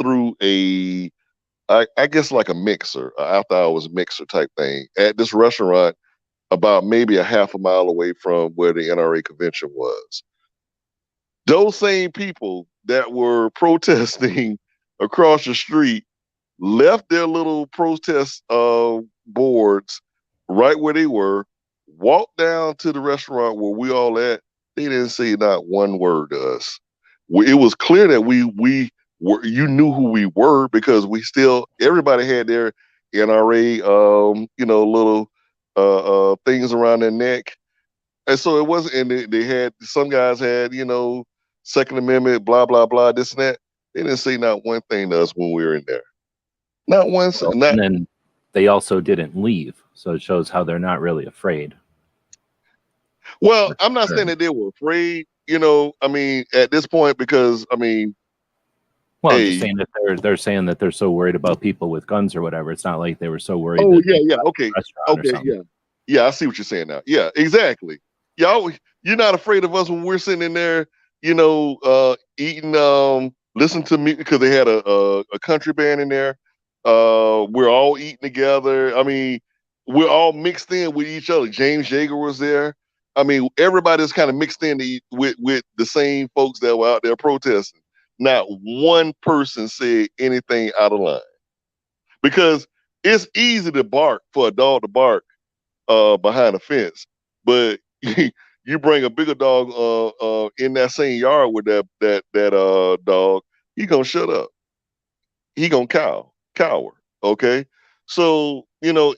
threw I guess like a mixer, after hours mixer type thing at this restaurant about maybe a half a mile away from where the NRA convention was. Those same people that were protesting across the street left their little protest boards right where they were, walked down to the restaurant where we all at. They didn't say not one word to us. It was clear that we were, you knew who we were, because we still, everybody had their NRA, little things around their neck. And so it wasn't, and they had, some guys had, Second Amendment, blah, blah, blah, this and that. They didn't say not one thing to us when we were in there. Not one. And then they also didn't leave. So it shows how they're not really afraid. Well, I'm not saying that they were afraid, at this point, because, well, I'm just saying that they're saying that they're so worried about people with guns or whatever. It's not like they were so worried. Oh, yeah. Okay. Yeah. I see what you're saying now. Yeah, exactly. Y'all, you're not afraid of us when we're sitting in there, eating, listening to music, because they had a country band in there. We're all eating together. I mean, we're all mixed in with each other. James Yeager was there. I mean, everybody's kind of mixed in with the same folks that were out there protesting. Not one person said anything out of line, because it's easy to bark for a dog to bark behind a fence, but you bring a bigger dog in that same yard with that dog, he gonna shut up. He gonna cower. Okay, so you're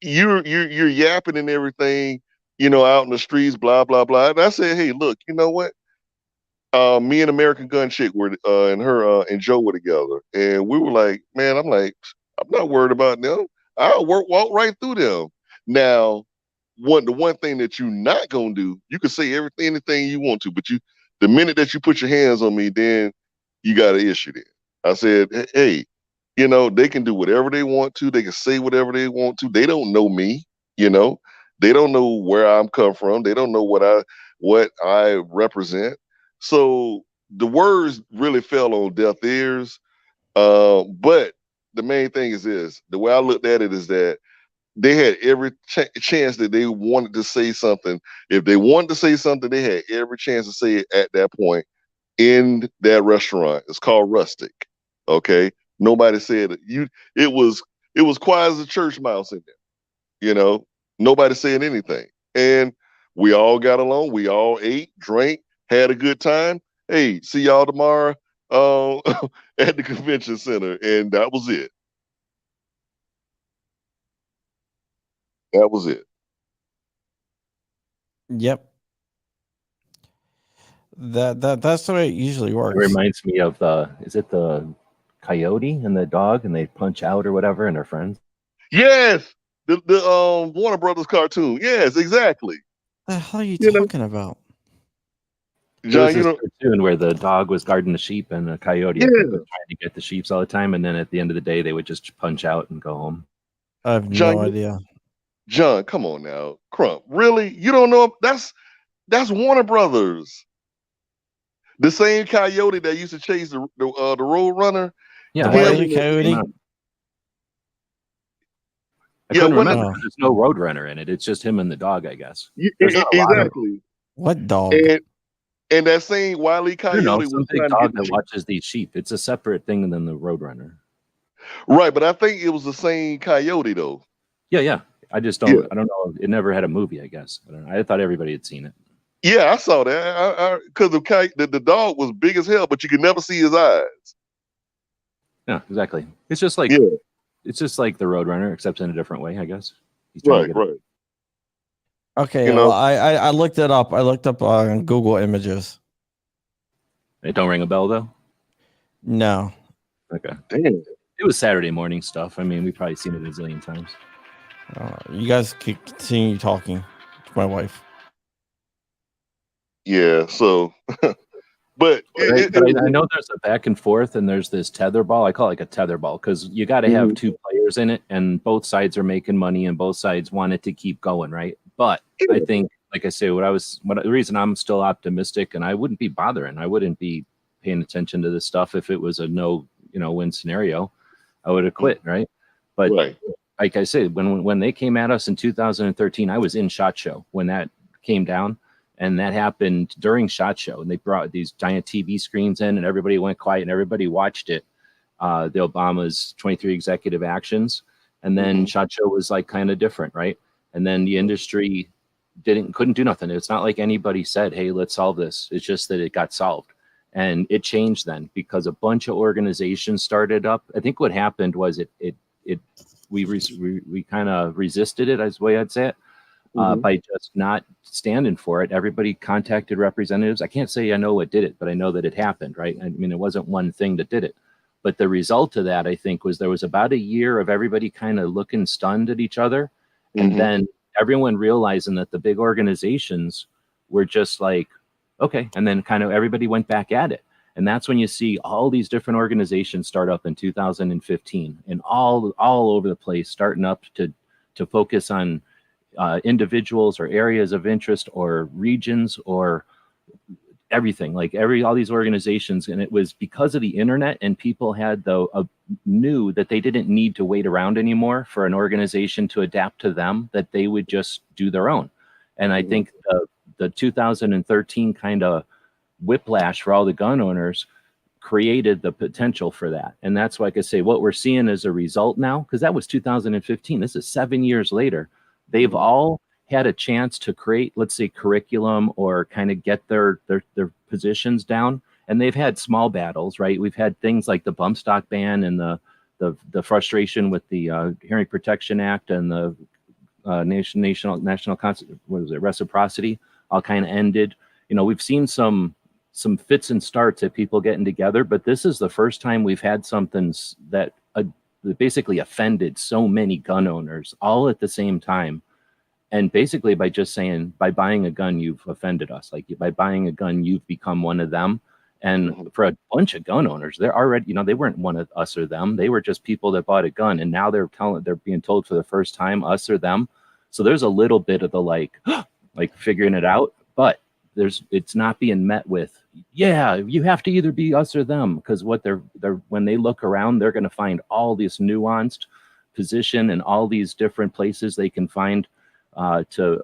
yapping and everything, out in the streets, blah blah blah. And I said, hey, look, you know what? Me and American Gun Chick were, and her and Joe were together, and we were like, man, I'm not worried about them. I'll walk right through them. Now, the one thing that you're not gonna do, you can say anything you want to, but the minute that you put your hands on me, then you got an issue there. I said, hey, they can do whatever they want to. They can say whatever they want to. They don't know me, They don't know where I'm come from. They don't know what I represent. So the words really fell on deaf ears. But the main thing is this: the way I looked at it is that they had every chance that they wanted to say something. If they wanted to say something, they had every chance to say it at that point in that restaurant. It's called Rustic. Okay. Nobody said it. It was quiet as a church mouse in there. Nobody saying anything. And we all got along. We all ate, drank, had a good time. Hey, see y'all tomorrow at the convention center. And that was it. That was it. Yep. That's the way it usually works. It reminds me of is it the coyote and the dog, and they punch out or whatever, and they're friends? Yes. The Warner Brothers cartoon. Yes, exactly. The hell are you talking about? John, there was this cartoon where the dog was guarding the sheep and the coyote was trying to get the sheep all the time, and then at the end of the day they would just punch out and go home. I have no idea. John, come on now. Crump, really? You don't know? That's Warner Brothers. The same coyote that used to chase the Road Runner. Yeah, the coyote. I couldn't remember. There's no Road Runner in it. It's just him and the dog, I guess. Exactly. What dog? And that same Wile E. Coyote was some big dog that watches these sheep. It's a separate thing than the Road Runner. Right, but I think it was the same coyote though. Yeah. I just don't. Yeah. I don't know. It never had a movie, I guess. I thought everybody had seen it. Yeah, I saw that. Because the dog was big as hell, but you could never see his eyes. Yeah, exactly. It's just like it's just like the Roadrunner, except in a different way, I guess. Right. Okay, well, I looked it up. I looked up on Google Images. It don't ring a bell though. No. Okay. Damn. It was Saturday morning stuff. I mean, we've probably seen it a zillion times. You guys keep continue talking to my wife. Yeah, so but I know there's a back and forth, and there's this tether ball. I call it like a tether ball because you got to have two players in it, and both sides are making money, and both sides want it to keep going, right? But I think, like I say, the reason I'm still optimistic, and I wouldn't be bothering, I wouldn't be paying attention to this stuff if it was a no win scenario. I would have quit, right? But like I said, when they came at us in 2013, I was in SHOT Show when that came down, and that happened during SHOT Show, and they brought these giant TV screens in, and everybody went quiet, and everybody watched it. The Obama's 23 executive actions, and then SHOT Show was like kind of different, right? And then the industry couldn't do nothing. It's not like anybody said, "Hey, let's solve this." It's just that it got solved, and it changed then because a bunch of organizations started up. I think what happened was we kind of resisted it, as the way I'd say it, by just not standing for it. Everybody contacted representatives. I can't say I know what did it, but I know that it happened, right? I mean, it wasn't one thing that did it. But the result of that, I think, was there was about a year of everybody kind of looking stunned at each other. And then everyone realizing that the big organizations were just like, okay. And then kind of everybody went back at it. And that's when you see all these different organizations start up in 2015 and all over the place, starting up to focus on individuals or areas of interest or regions or everything, like all these organizations. And it was because of the internet, and people had knew that they didn't need to wait around anymore for an organization to adapt to them, that they would just do their own. And I think the 2013 kind of whiplash for all the gun owners created the potential for that. And that's why I could say what we're seeing as a result now, because that was 2015. This is 7 years later. They've all had a chance to create, let's say, curriculum or kind of get their positions down. And they've had small battles, right? We've had things like the bump stock ban and the frustration with the Hearing Protection Act and the national reciprocity all kind of ended. You know, we've seen some fits and starts at people getting together, but this is the first time we've had something that basically offended so many gun owners all at the same time. And basically by just saying, by buying a gun, you've offended us. Like by buying a gun, you've become one of them. And for a bunch of gun owners, they're already, they weren't one of us or them. They were just people that bought a gun. And now they're being told for the first time, us or them. So there's a little bit of the like figuring it out, but it's not being met with, yeah, you have to either be us or them. Because what they're when they look around, they're going to find all this nuanced position and all these different places they can find to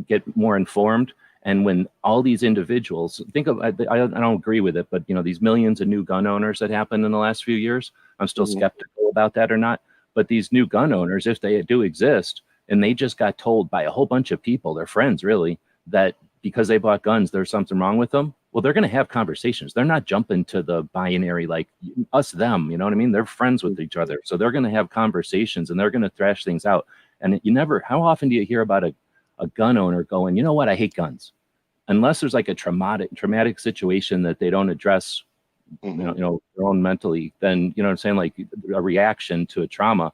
get more informed. And when all these individuals think of, I don't agree with it, but these millions of new gun owners that happened in the last few years, I'm still skeptical about that or not. But these new gun owners, if they do exist, and they just got told by a whole bunch of people, their friends really, that because they bought guns, there's something wrong with them. Well, they're going to have conversations. They're not jumping to the binary, like us, them, you know what I mean? They're friends with each other. So they're going to have conversations and they're going to thrash things out. And how often do you hear about a gun owner going, you know what, I hate guns? Unless there's like a traumatic situation that they don't address, their own mentally, then, you know what I'm saying? Like a reaction to a trauma.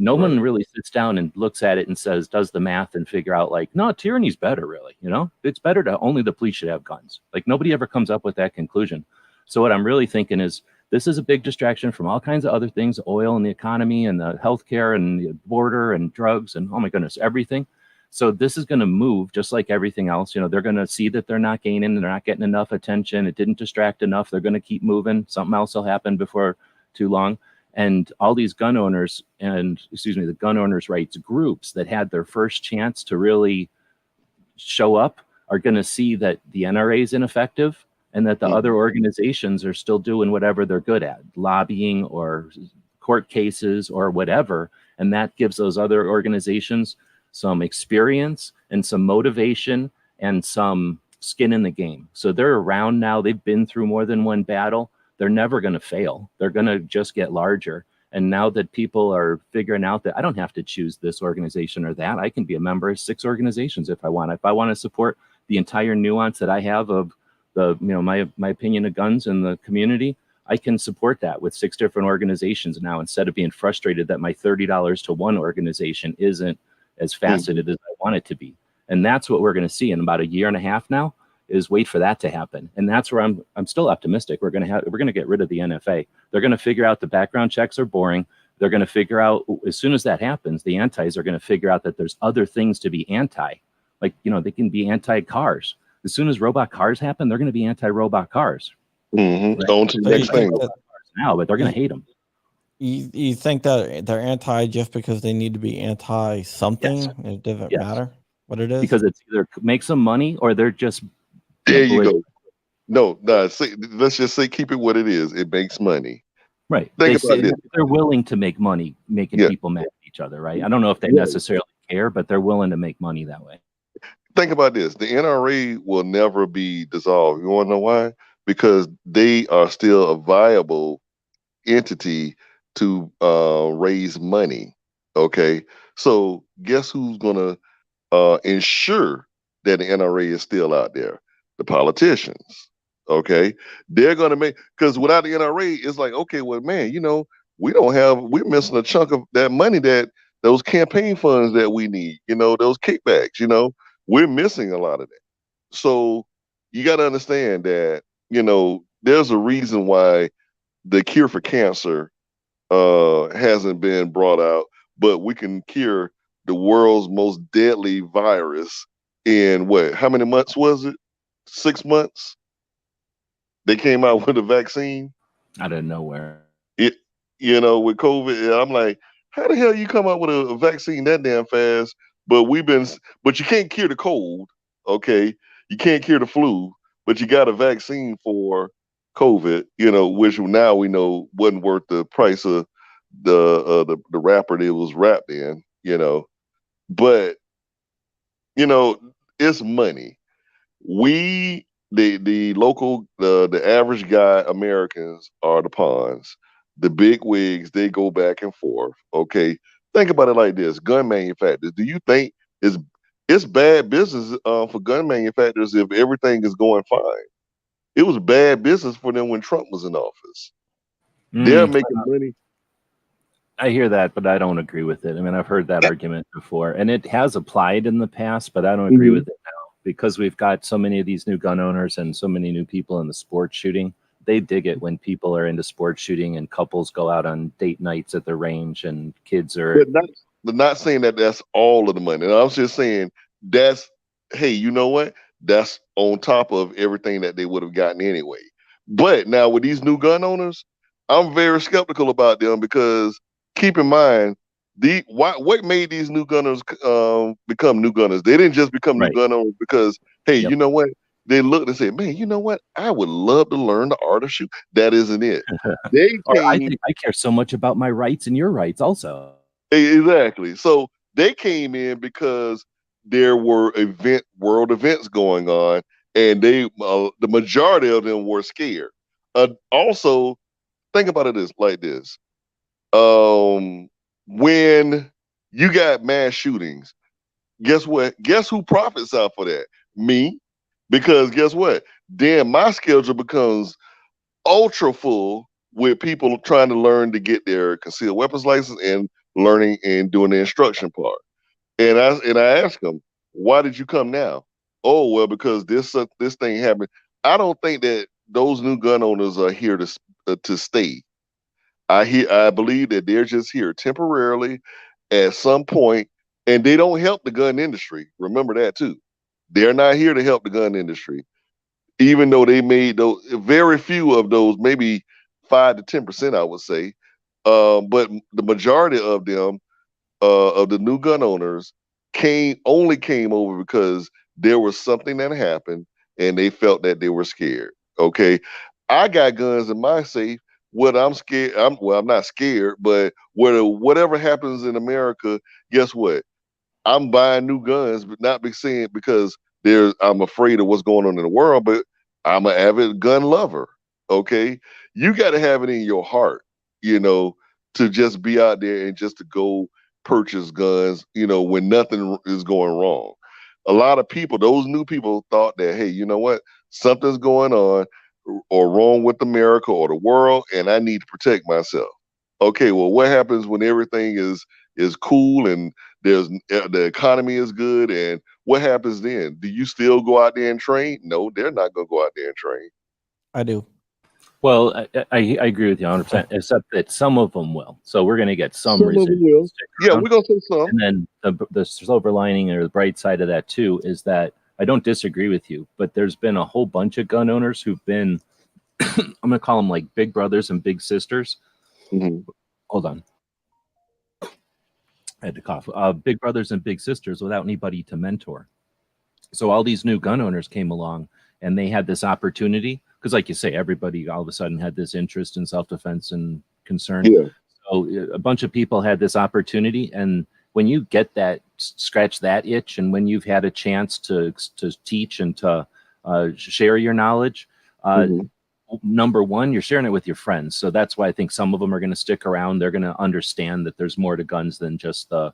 No one really sits down and looks at it and does the math and figure out like, no, tyranny's better, really. It's better to only the police should have guns. Like nobody ever comes up with that conclusion. So what I'm really thinking is this is a big distraction from all kinds of other things, oil and the economy and the healthcare and the border and drugs and oh my goodness, everything. So this is going to move just like everything else. They're going to see that they're not gaining, they're not getting enough attention. It didn't distract enough. They're going to keep moving. Something else will happen before too long. And all these gun owners the gun owners' rights groups that had their first chance to really show up are going to see that the NRA is ineffective and that the other organizations are still doing whatever they're good at, lobbying or court cases or whatever. And that gives those other organizations some experience and some motivation and some skin in the game. So they're around now. They've been through more than one battle. They're never going to fail. They're going to just get larger. And now that people are figuring out that I don't have to choose this organization or that, I can be a member of 6 organizations if I want. If I want to support the entire nuance that I have of my opinion of guns in the community, I can support that with 6 different organizations now, instead of being frustrated that my $30 to one organization isn't as faceted as I want it to be. And that's what we're going to see in about a year and a half now, is wait for that to happen. And that's where I'm still optimistic. We're going to get rid of the NFA. They're going to figure out the background checks are boring. They're going to figure out, as soon as that happens, the antis are going to figure out that there's other things to be anti. Like, they can be anti-cars. As soon as robot cars happen, they're going to be anti-robot cars. Right? Going to the next thing. Now, but they're going to hate them. You think that they're anti just because they need to be anti something? Yes. It doesn't Yes. matter what it is. Because it's either makes them money or they're just There you belligerent. go. No, say, let's just say keep it what it is. It makes money. Right. Think They about say this. they're willing to make money making Yeah. people mad at each other, right? I don't know if they Yeah. necessarily care, but they're willing to make money that way. Think about this. The NRA will never be dissolved. You want to know why? Because they are still a viable entity to raise money. Okay. So guess who's gonna ensure that the NRA is still out there? The politicians. Okay. They're gonna make, because without the NRA, it's like, okay, well, man, we're missing a chunk of that money, that those campaign funds that we need, those kickbacks, we're missing a lot of that. So you got to understand that, there's a reason why the cure for cancer hasn't been brought out, but we can cure the world's most deadly virus in what? How many months was it? 6 months? They came out with a vaccine. Out of nowhere. With COVID, and I'm like, how the hell you come out with a vaccine that damn fast? But you can't cure the cold, okay? You can't cure the flu, but you got a vaccine for COVID, which now we know wasn't worth the price of the wrapper that it was wrapped in, But it's money. The local, the average guy Americans are the pawns. The big wigs, they go back and forth. Okay, think about it like this: gun manufacturers. Do you think it's bad business for gun manufacturers if everything is going fine? It was bad business for them when Trump was in office. They're making money. I hear that, but I don't agree with it. I mean, I've heard that argument before, and it has applied in the past, but I don't agree with it now, because we've got so many of these new gun owners and so many new people in the sports shooting. They dig it when people are into sports shooting and couples go out on date nights at the range and kids are. But not saying that that's all of the money. And I was just saying hey, you know what? That's on top of everything that they would have gotten anyway. But now with these new gun owners, I'm very skeptical about them, because keep in mind, what made these new gunners become new gunners? They didn't just become new gun owners because, hey, you know what? They looked and said, man, you know what? I would love to learn the art of shoot. That isn't it. I care so much about my rights and your rights also. Exactly. So they came in because there were world events going on, and the majority of them were scared. Also, think about it like this. When you got mass shootings, guess what? Guess who profits out for that? Me. Because guess what? Then my schedule becomes ultra full with people trying to learn to get their concealed weapons license and learning and doing the instruction part. And I ask them, why did you come now? Oh, well, because this thing happened. I don't think that those new gun owners are here to stay. I believe that they're just here temporarily at some point, and they don't help the gun industry. Remember that too. They're not here to help the gun industry, even though they made those very few of those, maybe 5 to 10%, I would say. But the majority of them, of the new gun owners, only came over because there was something that happened and they felt that they were scared. Okay, I got guns in my safe. What I'm scared, I'm not scared, but whatever happens in America, guess what? I'm buying new guns, but not because I'm afraid of what's going on in the world, but I'm an avid gun lover. Okay, you got to have it in your heart, to just be out there and just to go purchase guns, when nothing is going wrong. A lot of people, those new people, thought that, hey, you know what, something's going on or wrong with America or the world, and I need to protect myself. Okay, well, what happens when everything is cool and the economy is good, and what happens then? Do you still go out there and train? No, they're not going to go out there and train. I do. Well, I agree with you 100%, except that some of them will. So we're going to get some Of them will. Yeah, we're going to see some. And then the silver lining or the bright side of that too is that I don't disagree with you, but there's been a whole bunch of gun owners who've been, I'm going to call them like big brothers and big sisters, Hold on. I had to cough. Big brothers and big sisters without anybody to mentor. So all these new gun owners came along and they had this opportunity because, like you say, everybody all of a sudden had this interest in self-defense and concern. Yeah. So a bunch of people had this opportunity, and when you get that, scratch that itch, and when you've had a chance to teach and to share your knowledge, number one, you're sharing it with your friends. So that's why I think some of them are going to stick around. They're going to understand that there's more to guns than just the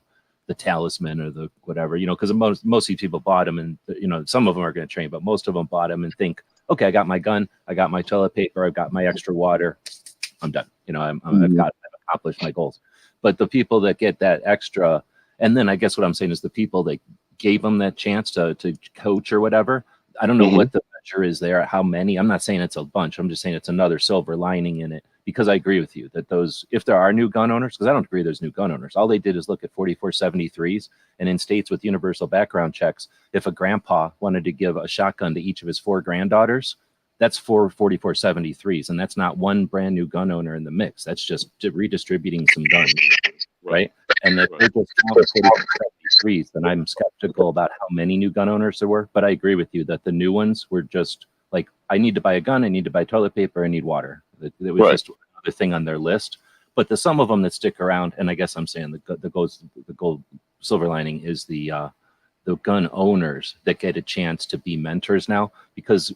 talisman or the whatever, because most of these people bought them, and some of them are going to train, but most of them bought them and think, okay, I got my gun, I got my toilet paper, I've got my extra water, I'm done. I've accomplished my goals. But the people that get that extra, and then I guess what I'm saying is the people that gave them that chance to coach or whatever, I don't know what the measure is there, how many. I'm not saying it's a bunch. I'm just saying it's another silver lining in it, because I agree with you that if there are new gun owners, because I don't agree there's new gun owners. All they did is look at 4473s, and in states with universal background checks, if a grandpa wanted to give a shotgun to each of his 4 granddaughters, that's 4 4473s, and that's not one brand new gun owner in the mix. That's just redistributing some guns, right? And if they're just counting 4473s, then I'm skeptical about how many new gun owners there were. But I agree with you that the new ones were just like, I need to buy a gun, I need to buy toilet paper, I need water. It was just another thing on their list. But some of them that stick around, and I guess I'm saying the gold silver lining is the gun owners that get a chance to be mentors now, because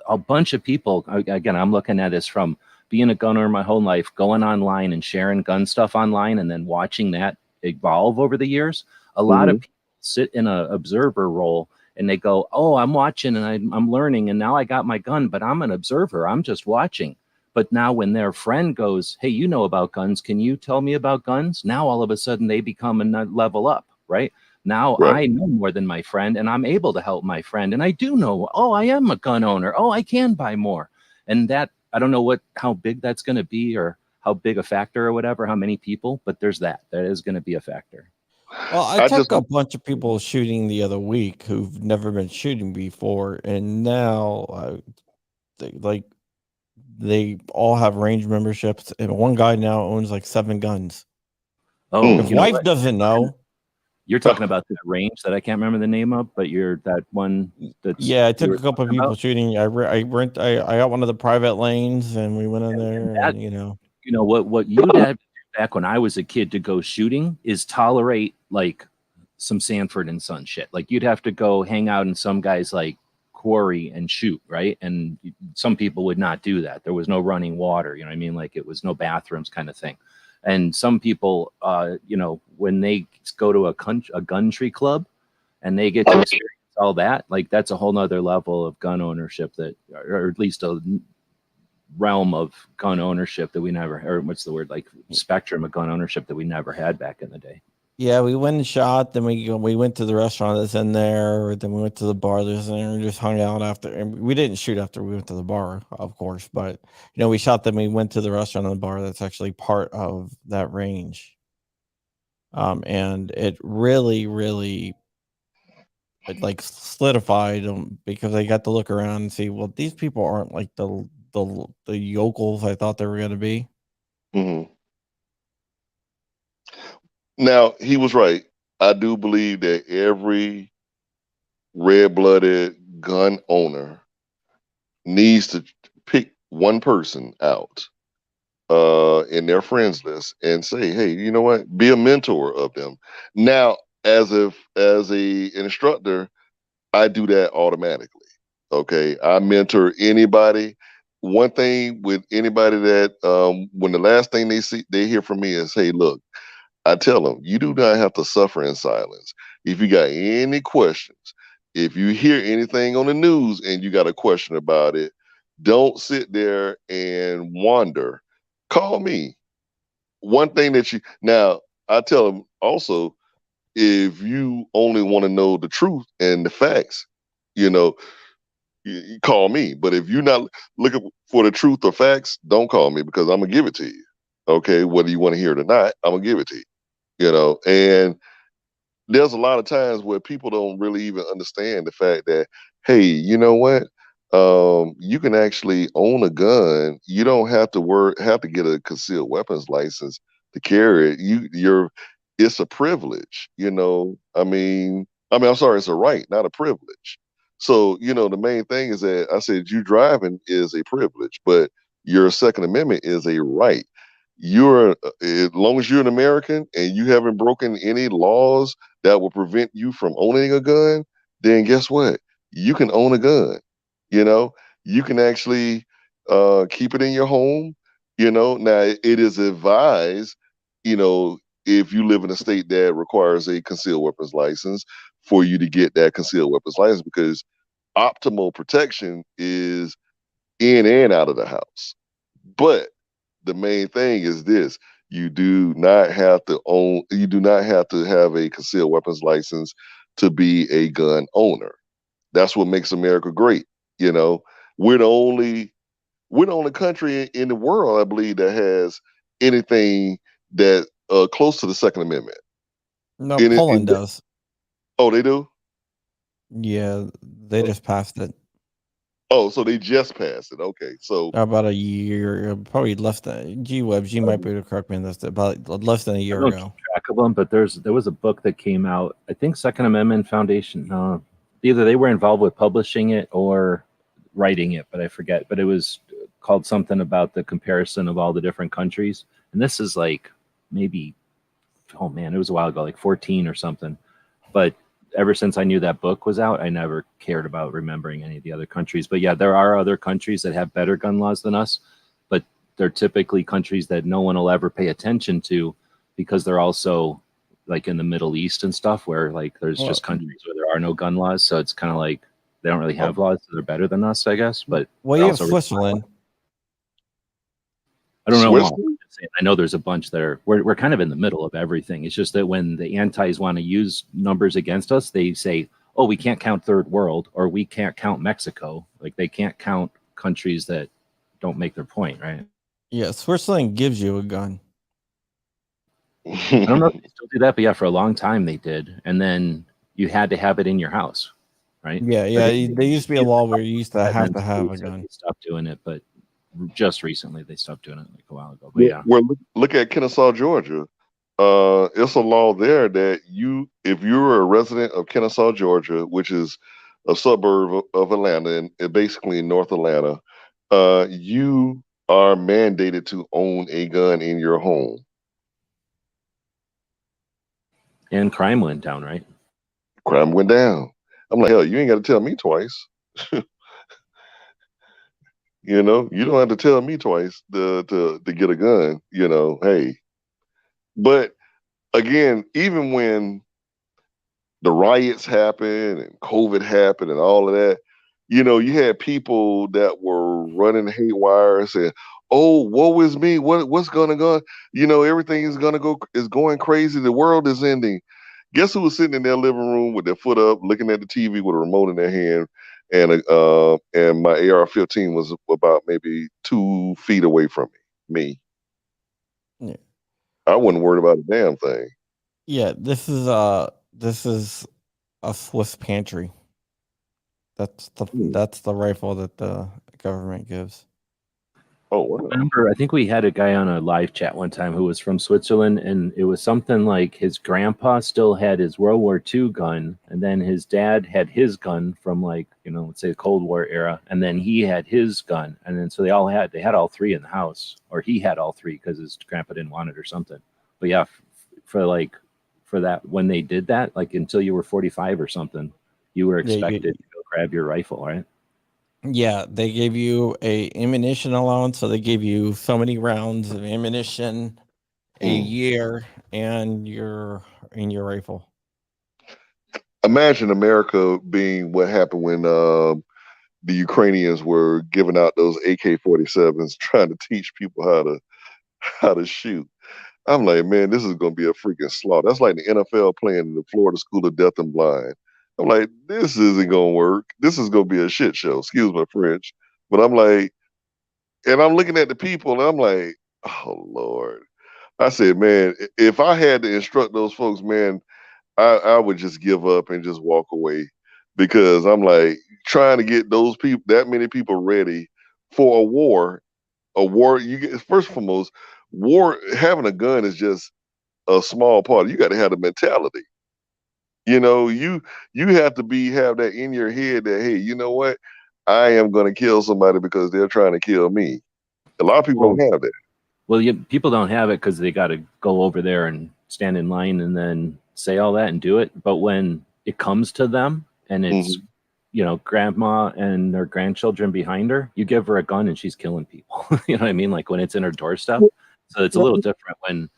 a bunch of people, again, I'm looking at this from being a gun owner my whole life, going online and sharing gun stuff online, and then watching that evolve over the years. A lot of people sit in an observer role, and they go, oh, I'm watching and I'm learning, and now I got my gun, but I'm an observer, I'm just watching. But now when their friend goes, hey, you know about guns, can you tell me about guns? Now all of a sudden they become a level up, right? Now I know more than my friend, and I'm able to help my friend. And I do know, oh, I am a gun owner. Oh, I can buy more. And that, I don't know how big that's going to be, or how big a factor or whatever, how many people, but there's that is going to be a factor. Well, I took a bunch of people shooting the other week who've never been shooting before, and now they all have range memberships, and one guy now owns like 7 guns. Oh, his wife doesn't know. You're talking about the range that I can't remember the name of, but you're that one that's... Yeah, I took a couple of people shooting. I got one of the private lanes, and we went in there. What you'd have to do back when I was a kid to go shooting is tolerate like some Sanford and Son shit. Like you'd have to go hang out in some guy's like quarry and shoot, right? And some people would not do that. There was no running water, you know what I mean? Like it was no bathrooms kind of thing. And some people, when they go to a country club and they get to experience all that, like that's a whole nother level of gun ownership or at least a realm of gun ownership that we never, or what's the word, like spectrum of gun ownership that we never had back in the day. Yeah, we went and shot. Then we went to the restaurant that's in there. Then we went to the bar that's in there and just hung out after. And we didn't shoot after we went to the bar, of course. But we shot. Then we went to the restaurant and the bar that's actually part of that range. And it really, really, like solidified them, because I got to look around and see. Well, these people aren't like the yokels I thought they were going to be. Now, he was right. I do believe that every red-blooded gun owner needs to pick one person out in their friends list and say, hey, you know what? Be a mentor of them. Now, as an instructor, I do that automatically. Okay. I mentor anybody. One thing with anybody that when the last thing they hear from me is, hey, look, I tell them, you do not have to suffer in silence. If you got any questions, if you hear anything on the news and you got a question about it, don't sit there and wander. Call me. One thing now I tell them also, if you only want to know the truth and the facts, you call me. But if you're not looking for the truth or facts, don't call me, because I'm going to give it to you. Okay. Whether you want to hear it or not, I'm going to give it to you. And there's a lot of times where people don't really even understand the fact that, hey, you know what? you can actually own a gun. You don't have to get a concealed weapons license to carry it. It's a privilege, you know. I'm sorry, it's a right, not a privilege. So, you know, the main thing is that I said you driving is a privilege, but your Second Amendment is a right. As long as you're an American and you haven't broken any laws that will prevent you from owning a gun, then guess what? You can own a gun. You know, you can actually keep it in your home. You know, now it is advised, you know, if you live in a state that requires a concealed weapons license, for you to get that concealed weapons license, because optimal protection is in and out of the house. But the main thing is this: you do not have to have a concealed weapons license to be a gun owner. That's what makes America great. You know, we're the only country in the world, I believe, that has anything that close to the Second Amendment. No, In it, Poland does. oh, they do. Yeah, they just passed it Oh, so they just passed it. Okay, so about a year, probably less than. G-Webs, you might be able to correct me on this. About less than a I year don't ago. keep track of them, but there was a book that came out. I think Second Amendment Foundation. Either they were involved with publishing it or writing it, but I forget. But it was called something about the comparison of all the different countries. And this is like maybe, oh man, it was a while ago, like 14 or something. But ever since I knew that book was out, I never cared about remembering any of the other countries. But yeah, there are other countries that have better gun laws than us, but they're typically countries that no one will ever pay attention to because they're also like in the Middle East and stuff where like there's just countries where there are no gun laws. So it's kind of like they don't really have laws, so they're better than us, I guess. But well, you have Switzerland. I don't know. Switzerland? I know there's a bunch that are, we're kind of in the middle of everything. It's just that when the antis want to use numbers against us, they say, oh, we can't count third world, or we can't count Mexico. Like they can't count countries that don't make their point, right? Yeah, Switzerland gives you a gun. I don't know if they still do that, but yeah, for a long time they did. And then you had to have it in your house, right? Yeah. There used to be a law where you used to have a gun. They stopped doing it, but just recently they stopped doing it like a while ago. But yeah. Well, look at Kennesaw, Georgia. It's a law there that if you're a resident of Kennesaw, Georgia, which is a suburb of Atlanta and basically North Atlanta, you are mandated to own a gun in your home. And crime went down, right? Crime went down. I'm like, hell, you ain't got to tell me twice. You know, you don't have to tell me twice to get a gun. You know, hey. But again, even when the riots happened and COVID happened and all of that, you know, you had people that were running haywire saying, "Oh, woe is me! What's gonna go? You know, everything is going crazy. The world is ending." Guess who was sitting in their living room with their foot up, looking at the TV with a remote in their hand, and my AR-15 was about maybe 2 feet away from me. Yeah. I wasn't worried about a damn thing. Yeah, this is a Swiss pantry. That's the rifle that the government gives. Oh, wow. I think we had a guy on a live chat one time who was from Switzerland, and it was something like his grandpa still had his World War II gun, and then his dad had his gun from like, you know, let's say the Cold War era, and then he had his gun, and then so they had all three in the house, or he had all three because his grandpa didn't want it or something. But yeah, for that, when they did that, like until you were 45 or something, you were expected to go grab your rifle, right? Yeah, they gave you a ammunition allowance, so they gave you so many rounds of ammunition a year and your rifle. Imagine America being what happened when the Ukrainians were giving out those AK-47s, trying to teach people how to shoot. I'm like, man, this is gonna be a freaking slaughter. That's like the NFL playing in the Florida School of Deaf and Blind. I'm like, this isn't gonna work. This is gonna be a shit show. Excuse my French, but I'm like, and I'm looking at the people, and I'm like, oh Lord. I said, man, if I had to instruct those folks, man, I would just give up and just walk away, because I'm like trying to get those people, that many people ready for a war. A war, you get first and foremost, war, having a gun is just a small part. You got to have the mentality. You know, you have to have that in your head that, hey, you know what? I am going to kill somebody because they're trying to kill me. A lot of people don't have that. Well, people don't have it because they got to go over there and stand in line and then say all that and do it. But when it comes to them and it's, you know, grandma and their grandchildren behind her, you give her a gun and she's killing people. You know what I mean? Like when it's in her doorstep. So it's a little different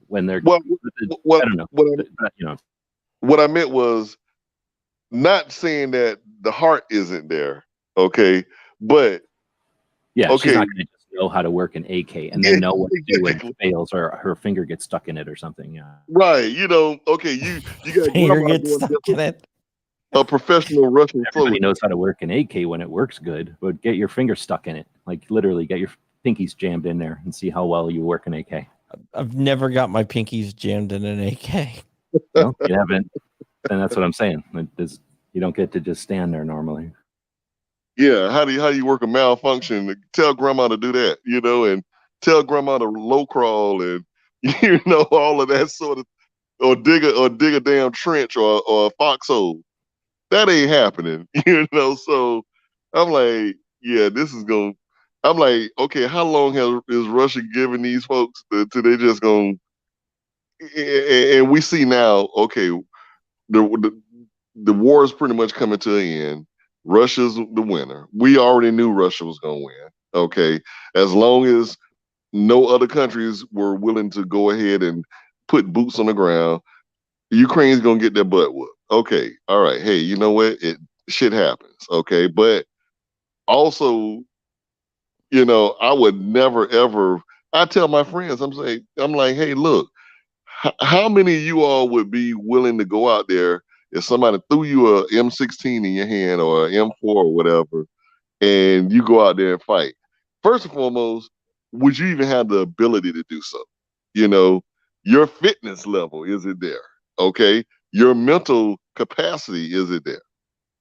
when they're, Well, I don't know. But, you know, what I meant was not saying that the heart isn't there, okay? But yeah, okay, she's not going to just know how to work an AK and then know what to do when it fails or her finger gets stuck in it or something. Yeah, right. You know, okay, you got Finger grandma gets doing stuck in it. a professional Russian everybody soldier. knows how to work an AK when it works good, but get your finger stuck in it. Like literally, get your pinkies jammed in there and see how well you work an AK. I've never got my pinkies jammed in an AK. No, you haven't. And that's what I'm saying. You don't get to just stand there normally. Yeah, how do you work a malfunction? Tell grandma to do that, you know, and tell grandma to low crawl and you know all of that sort of, or dig a damn trench or a foxhole. That ain't happening, you know. So I'm like, yeah, this is going. I'm like, okay, how long is Russia giving these folks till they just going? And we see now, okay, the war is pretty much coming to an end. Russia's the winner. We already knew Russia was going to win. Okay, as long as no other countries were willing to go ahead and put boots on the ground, Ukraine's going to get their butt whooped. Okay, all right. Hey, you know what? Shit happens. Okay, but also, you know, I would never ever. I tell my friends, I'm like, hey, look, how many of you all would be willing to go out there if somebody threw you a M16 in your hand or an M4 or whatever, and you go out there and fight? First and foremost, would you even have the ability to do so? You know, your fitness level, is it there? Okay. Your mental capacity, is it there?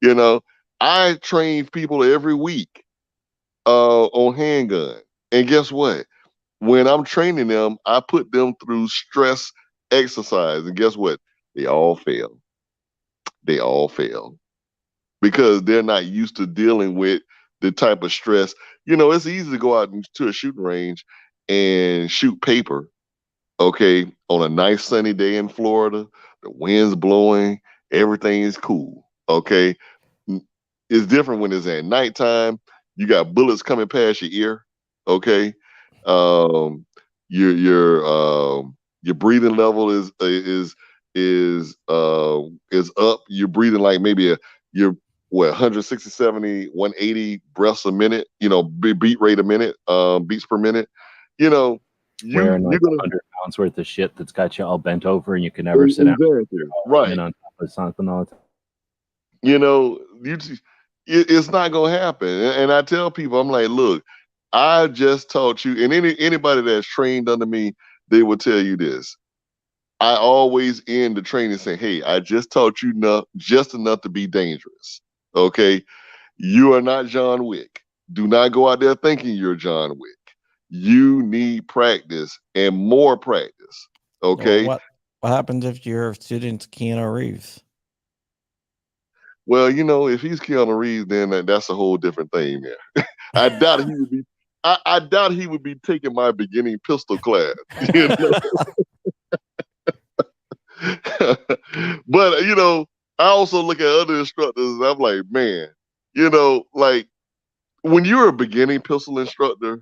You know, I train people every week on handgun. And guess what? When I'm training them, I put them through stress exercise. And guess what? They all fail. They all fail because they're not used to dealing with the type of stress. You know, it's easy to go out to a shooting range and shoot paper, okay, on a nice sunny day in Florida, the wind's blowing, everything is cool, okay? It's different when it's at nighttime. You got bullets coming past your ear, okay? Um, your breathing level is up. You're breathing like maybe you're 160, 70, 180 breaths a minute, you know, beat rate a minute, beats per minute. You know, Wearing like 100 pounds worth of shit that's got you all bent over and you can never sit down. Right. On top of something all the time. You know, it's not gonna happen. And I tell people, I'm like, look, I just taught you, and anybody that's trained under me, they will tell you this. I always end the training saying, hey, I just taught you just enough to be dangerous. Okay. You are not John Wick. Do not go out there thinking you're John Wick. You need practice and more practice. Okay. Well, what happens if your student's Keanu Reeves? Well, you know, if he's Keanu Reeves, then that's a whole different thing there. I doubt he would be. I doubt he would be taking my beginning pistol class. You know? But you know, I also look at other instructors and I'm like, man, you know, like when you're a beginning pistol instructor,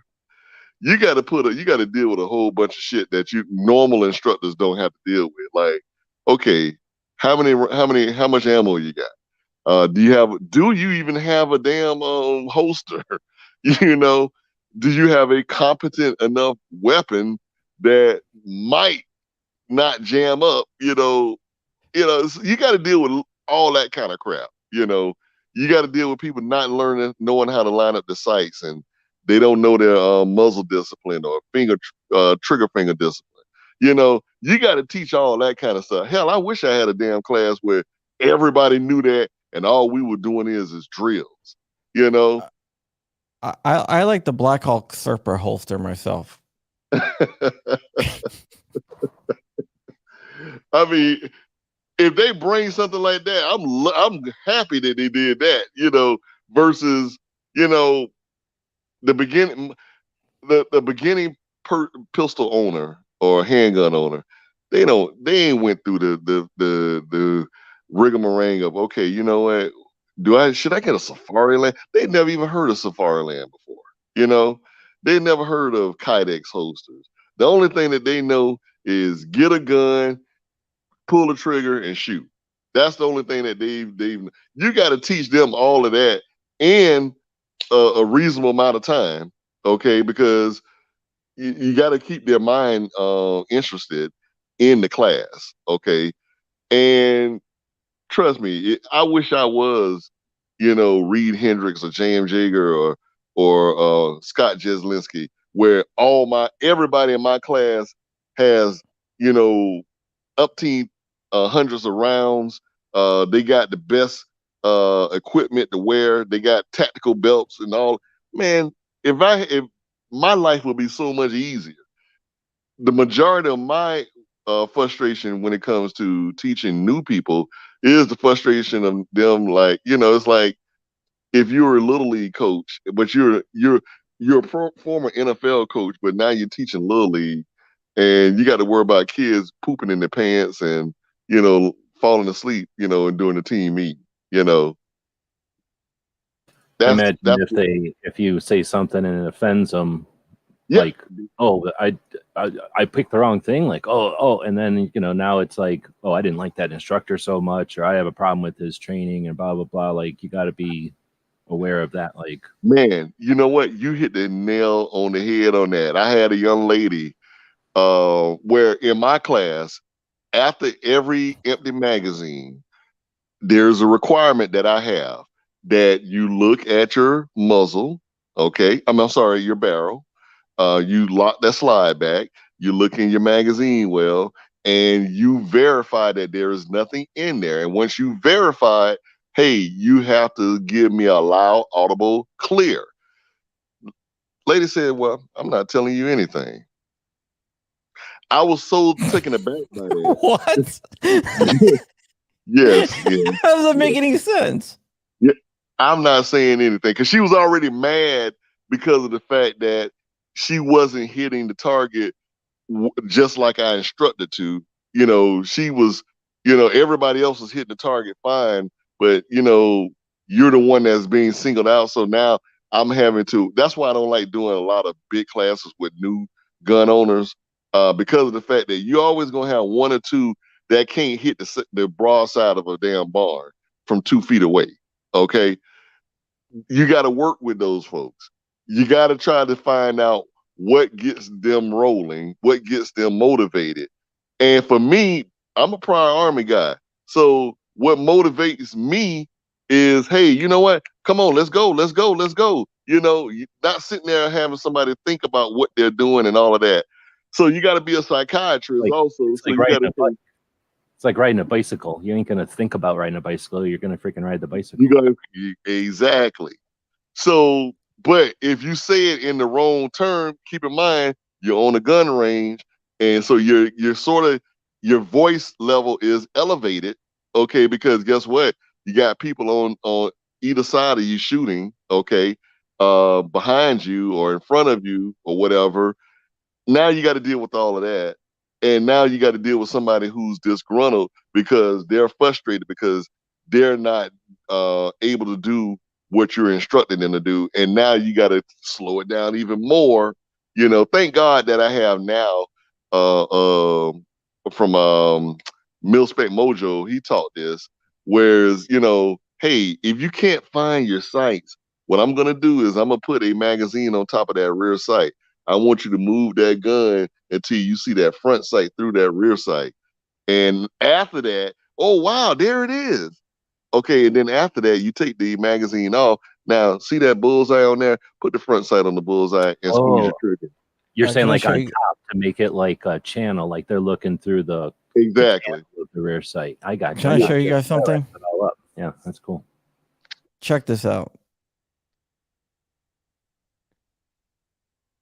you got to deal with a whole bunch of shit that normal instructors don't have to deal with. Like, okay, how much ammo you got? Do you even have a damn holster? You know, do you have a competent enough weapon that might not jam up? You know, you got to deal with all that kind of crap. You know, you got to deal with people not knowing how to line up the sights, and they don't know their muzzle discipline or trigger finger discipline. You know, you got to teach all that kind of stuff. Hell, I wish I had a damn class where everybody knew that and all we were doing is drills. You know. I like the Black Hawk Serpa holster myself. I mean, if they bring something like that, I'm happy that they did that. You know, versus the beginning pistol owner or handgun owner. They ain't went through the rigmarole of, okay, you know what? Should I get a Safari Land? They'd never even heard of Safari Land before. You know, they never heard of Kydex holsters. The only thing that they know is get a gun, pull the trigger, and shoot. That's the only thing that they've. You got to teach them all of that in a reasonable amount of time, okay? Because you got to keep their mind interested in the class, okay? And trust me, I wish I was, Reed Hendricks or James Jaeger or Scott Jeslinski, where everybody in my class has, upteen hundreds of rounds. They got the best equipment to wear. They got tactical belts and all. Man, if my life would be so much easier. The majority of my frustration when it comes to teaching new people is the frustration of them, like, it's like if you're a little league coach, but you're a former NFL coach, but now you're teaching little league, and you got to worry about kids pooping in their pants and falling asleep, and doing the team meet. Imagine if you say something and it offends them. Yeah. Like, oh, I picked the wrong thing. Like, oh, and then now it's like, oh, I didn't like that instructor so much, or I have a problem with his training, and blah blah blah. Like, you got to be aware of that. Like, man, you know what? You hit the nail on the head on that. I had a young lady where in my class, after every empty magazine, there's a requirement that I have that you look at your muzzle. Okay, I'm sorry, your barrel. You lock that slide back, you look in your magazine well, and you verify that there is nothing in there. And once you verify, hey, you have to give me a loud, audible, clear. Lady said, well, I'm not telling you anything. I was so taken aback by that. What? Yes. How does that make any sense? Yeah, I'm not saying anything because she was already mad because of the fact that she wasn't hitting the target just like I instructed to. She was, everybody else was hitting the target fine, but, you're the one that's being singled out. So now I'm having to, that's why I don't like doing a lot of big classes with new gun owners, because of the fact that you're always going to have one or two that can't hit the broadside of a damn barn from 2 feet away. Okay. You got to work with those folks. You got to try to find out what gets them rolling, what gets them motivated. And for me, I'm a prior Army guy. So what motivates me is, hey, you know what? Come on, let's go. Not sitting there having somebody think about what they're doing and all of that. So you got to be a psychiatrist also. So it's like riding a bicycle. You ain't going to think about riding a bicycle. You're going to freaking ride the bicycle. Exactly. So, but if you say it in the wrong term, keep in mind you're on a gun range, and so you're sort of, your voice level is elevated, okay? Because guess what? You got people on either side of you shooting, okay, behind you or in front of you or whatever. Now you got to deal with all of that, and now you got to deal with somebody who's disgruntled because they're frustrated because they're not able to do what you're instructing them to do. And now you got to slow it down even more. Thank God that I have now from Mil-Spec Mojo, he taught this, whereas, hey, if you can't find your sights, what I'm going to do is I'm going to put a magazine on top of that rear sight. I want you to move that gun until you see that front sight through that rear sight. And after that, oh, wow, there it is. Okay, and then after that, you take the magazine off. Now, see that bullseye on there? Put the front sight on the bullseye and squeeze your trigger. You're saying like on top to make it like a channel, like they're looking through the exactly the rear sight. I got you. Can I show you guys something? Yeah, that's cool. Check this out.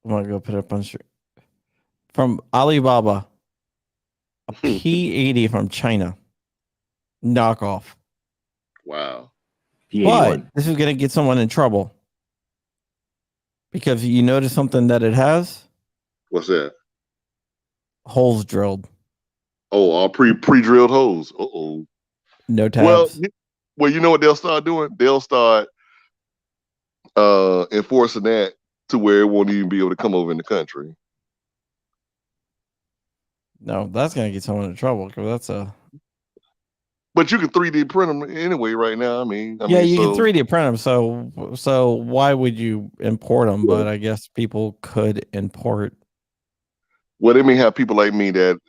I'm gonna go put it up on stream from Alibaba. A P80 from China, knockoff. Wow. P81. But this is gonna get someone in trouble because you notice something that it has What's that? holes drilled, Oh, all pre-drilled holes. Uh-oh. no Well, tabs. you know what they'll start doing? They'll start enforcing that to where it won't even be able to come over in the country. No, that's gonna get someone in trouble because that's a But you can 3D print them anyway right now. you mean, can so, 3D print them. So why would you import them? Well- But I guess people could import. well, they may have people like me that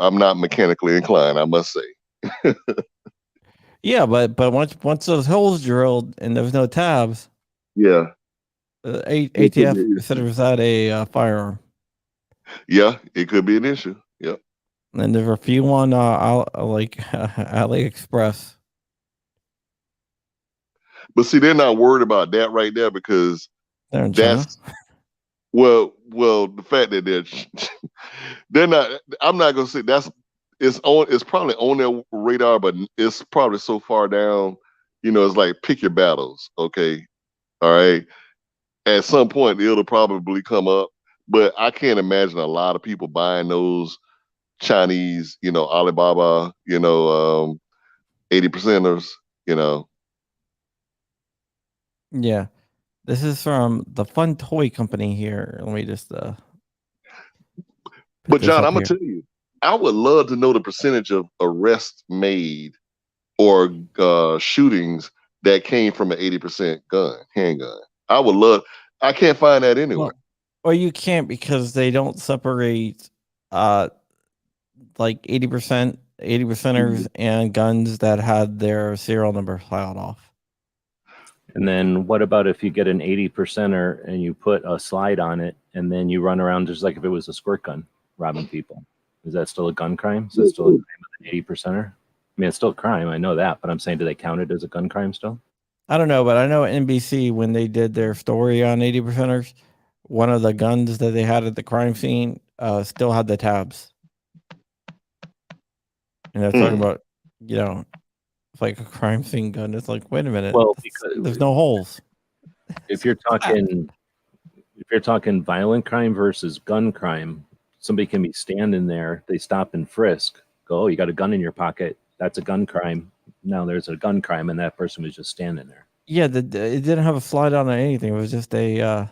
I'm not mechanically inclined, I must say. Yeah, but once those holes drilled and there's no tabs, Yeah. ATF considers that a firearm. Yeah, it could be an issue. Yep. And there are a few on AliExpress. But see, they're not worried about that right there because They're in China. that's well, the fact that they're not. I'm not gonna say it's probably on their radar, but it's probably so far down. It's like pick your battles. Okay, all right. At some point, it'll probably come up, but I can't imagine a lot of people buying those Chinese, Alibaba, 80%ers, Yeah. This is from the Fun Toy Company here. Let me just put But this John, up I'm gonna here. tell you, I would love to know the percentage of arrests made or shootings that came from an 80% handgun. I would love. I can't find that anywhere. Well, you can't because they don't separate like 80%, 80%ers and guns that had their serial number filed off. And then what about if you get an 80%er and you put a slide on it and then you run around just like if it was a squirt gun robbing people? Is that still a gun crime? Is that still a crime with an 80%er? I mean, it's still a crime. I know that, but I'm saying, do they count it as a gun crime still? I don't know, but I know NBC, when they did their story on 80%ers, one of the guns that they had at the crime scene still had the tabs. And they're talking about, it's like a crime scene gun. It's like, wait a minute. Well, because there's no holes. if you're talking violent crime versus gun crime, somebody can be standing there, they stop and frisk, go, oh, you got a gun in your pocket. That's a gun crime. Now there's a gun crime, and that person was just standing there. Yeah, it didn't have a slide on or anything. It was just a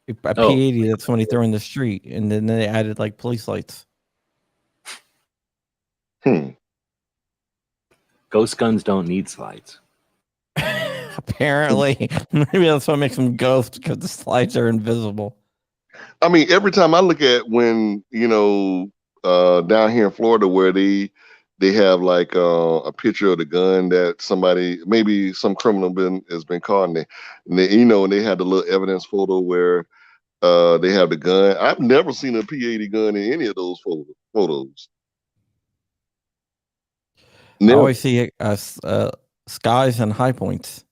P80 that somebody threw in the street, and then they added like police lights. Ghost guns don't need slides. Apparently, maybe that's what makes them ghosts, because the slides are invisible. I mean, every time I look at when down here in Florida where they have like a picture of the gun that somebody, maybe some criminal has been caught, and they had the little evidence photo where they have the gun. I've never seen a P80 gun in any of those photos. I always see skies and high points.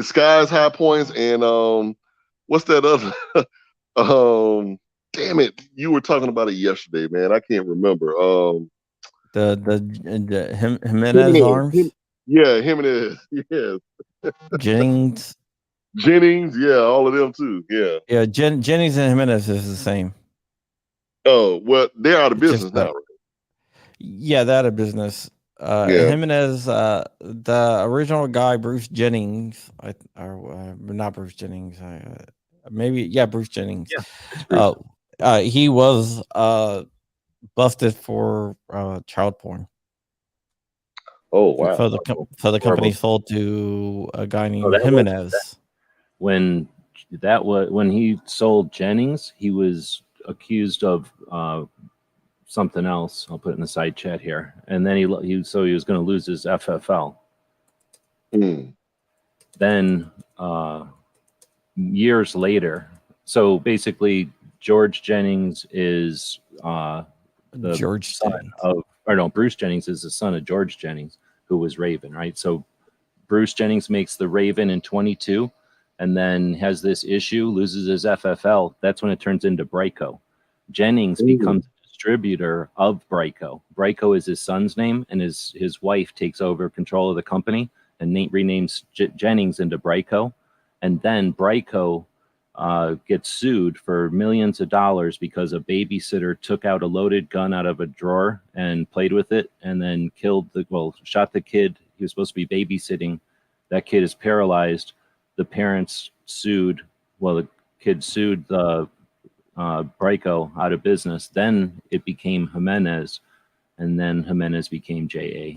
Skies, high points, and what's that other? Damn it! You were talking about it yesterday, man. I can't remember. The Jimenez arms. Yeah, Jimenez. Yes. Jennings. Yeah, all of them too. Yeah. Yeah, Jennings and Jimenez is the same. Oh well, they're out of business now, right? Yeah, they're out of business. Jimenez, the original guy, Bruce Jennings, not Bruce Jennings, Bruce Jennings. Yeah, he was busted for child porn. Oh wow! So the company sold to a guy named Jimenez. When he sold Jennings, he was accused of something else. I'll put it in the side chat here. And then he was going to lose his FFL. Then years later, so basically George Jennings is the George son Jennings. of Bruce Jennings is the son of George Jennings, who was Raven, right? So Bruce Jennings makes the Raven in 22 and then has this issue, loses his FFL. That's when it turns into Brico. Jennings becomes a distributor of Brico. Brico is his son's name, and his wife takes over control of the company and renames Jennings into Brico. And then Brico gets sued for millions of dollars because a babysitter took out a loaded gun out of a drawer and played with it and then shot the kid he was supposed to be babysitting. That kid is paralyzed. The parents sued. Well, the kid sued the Brico out of business. Then it became Jimenez, and then Jimenez became JA.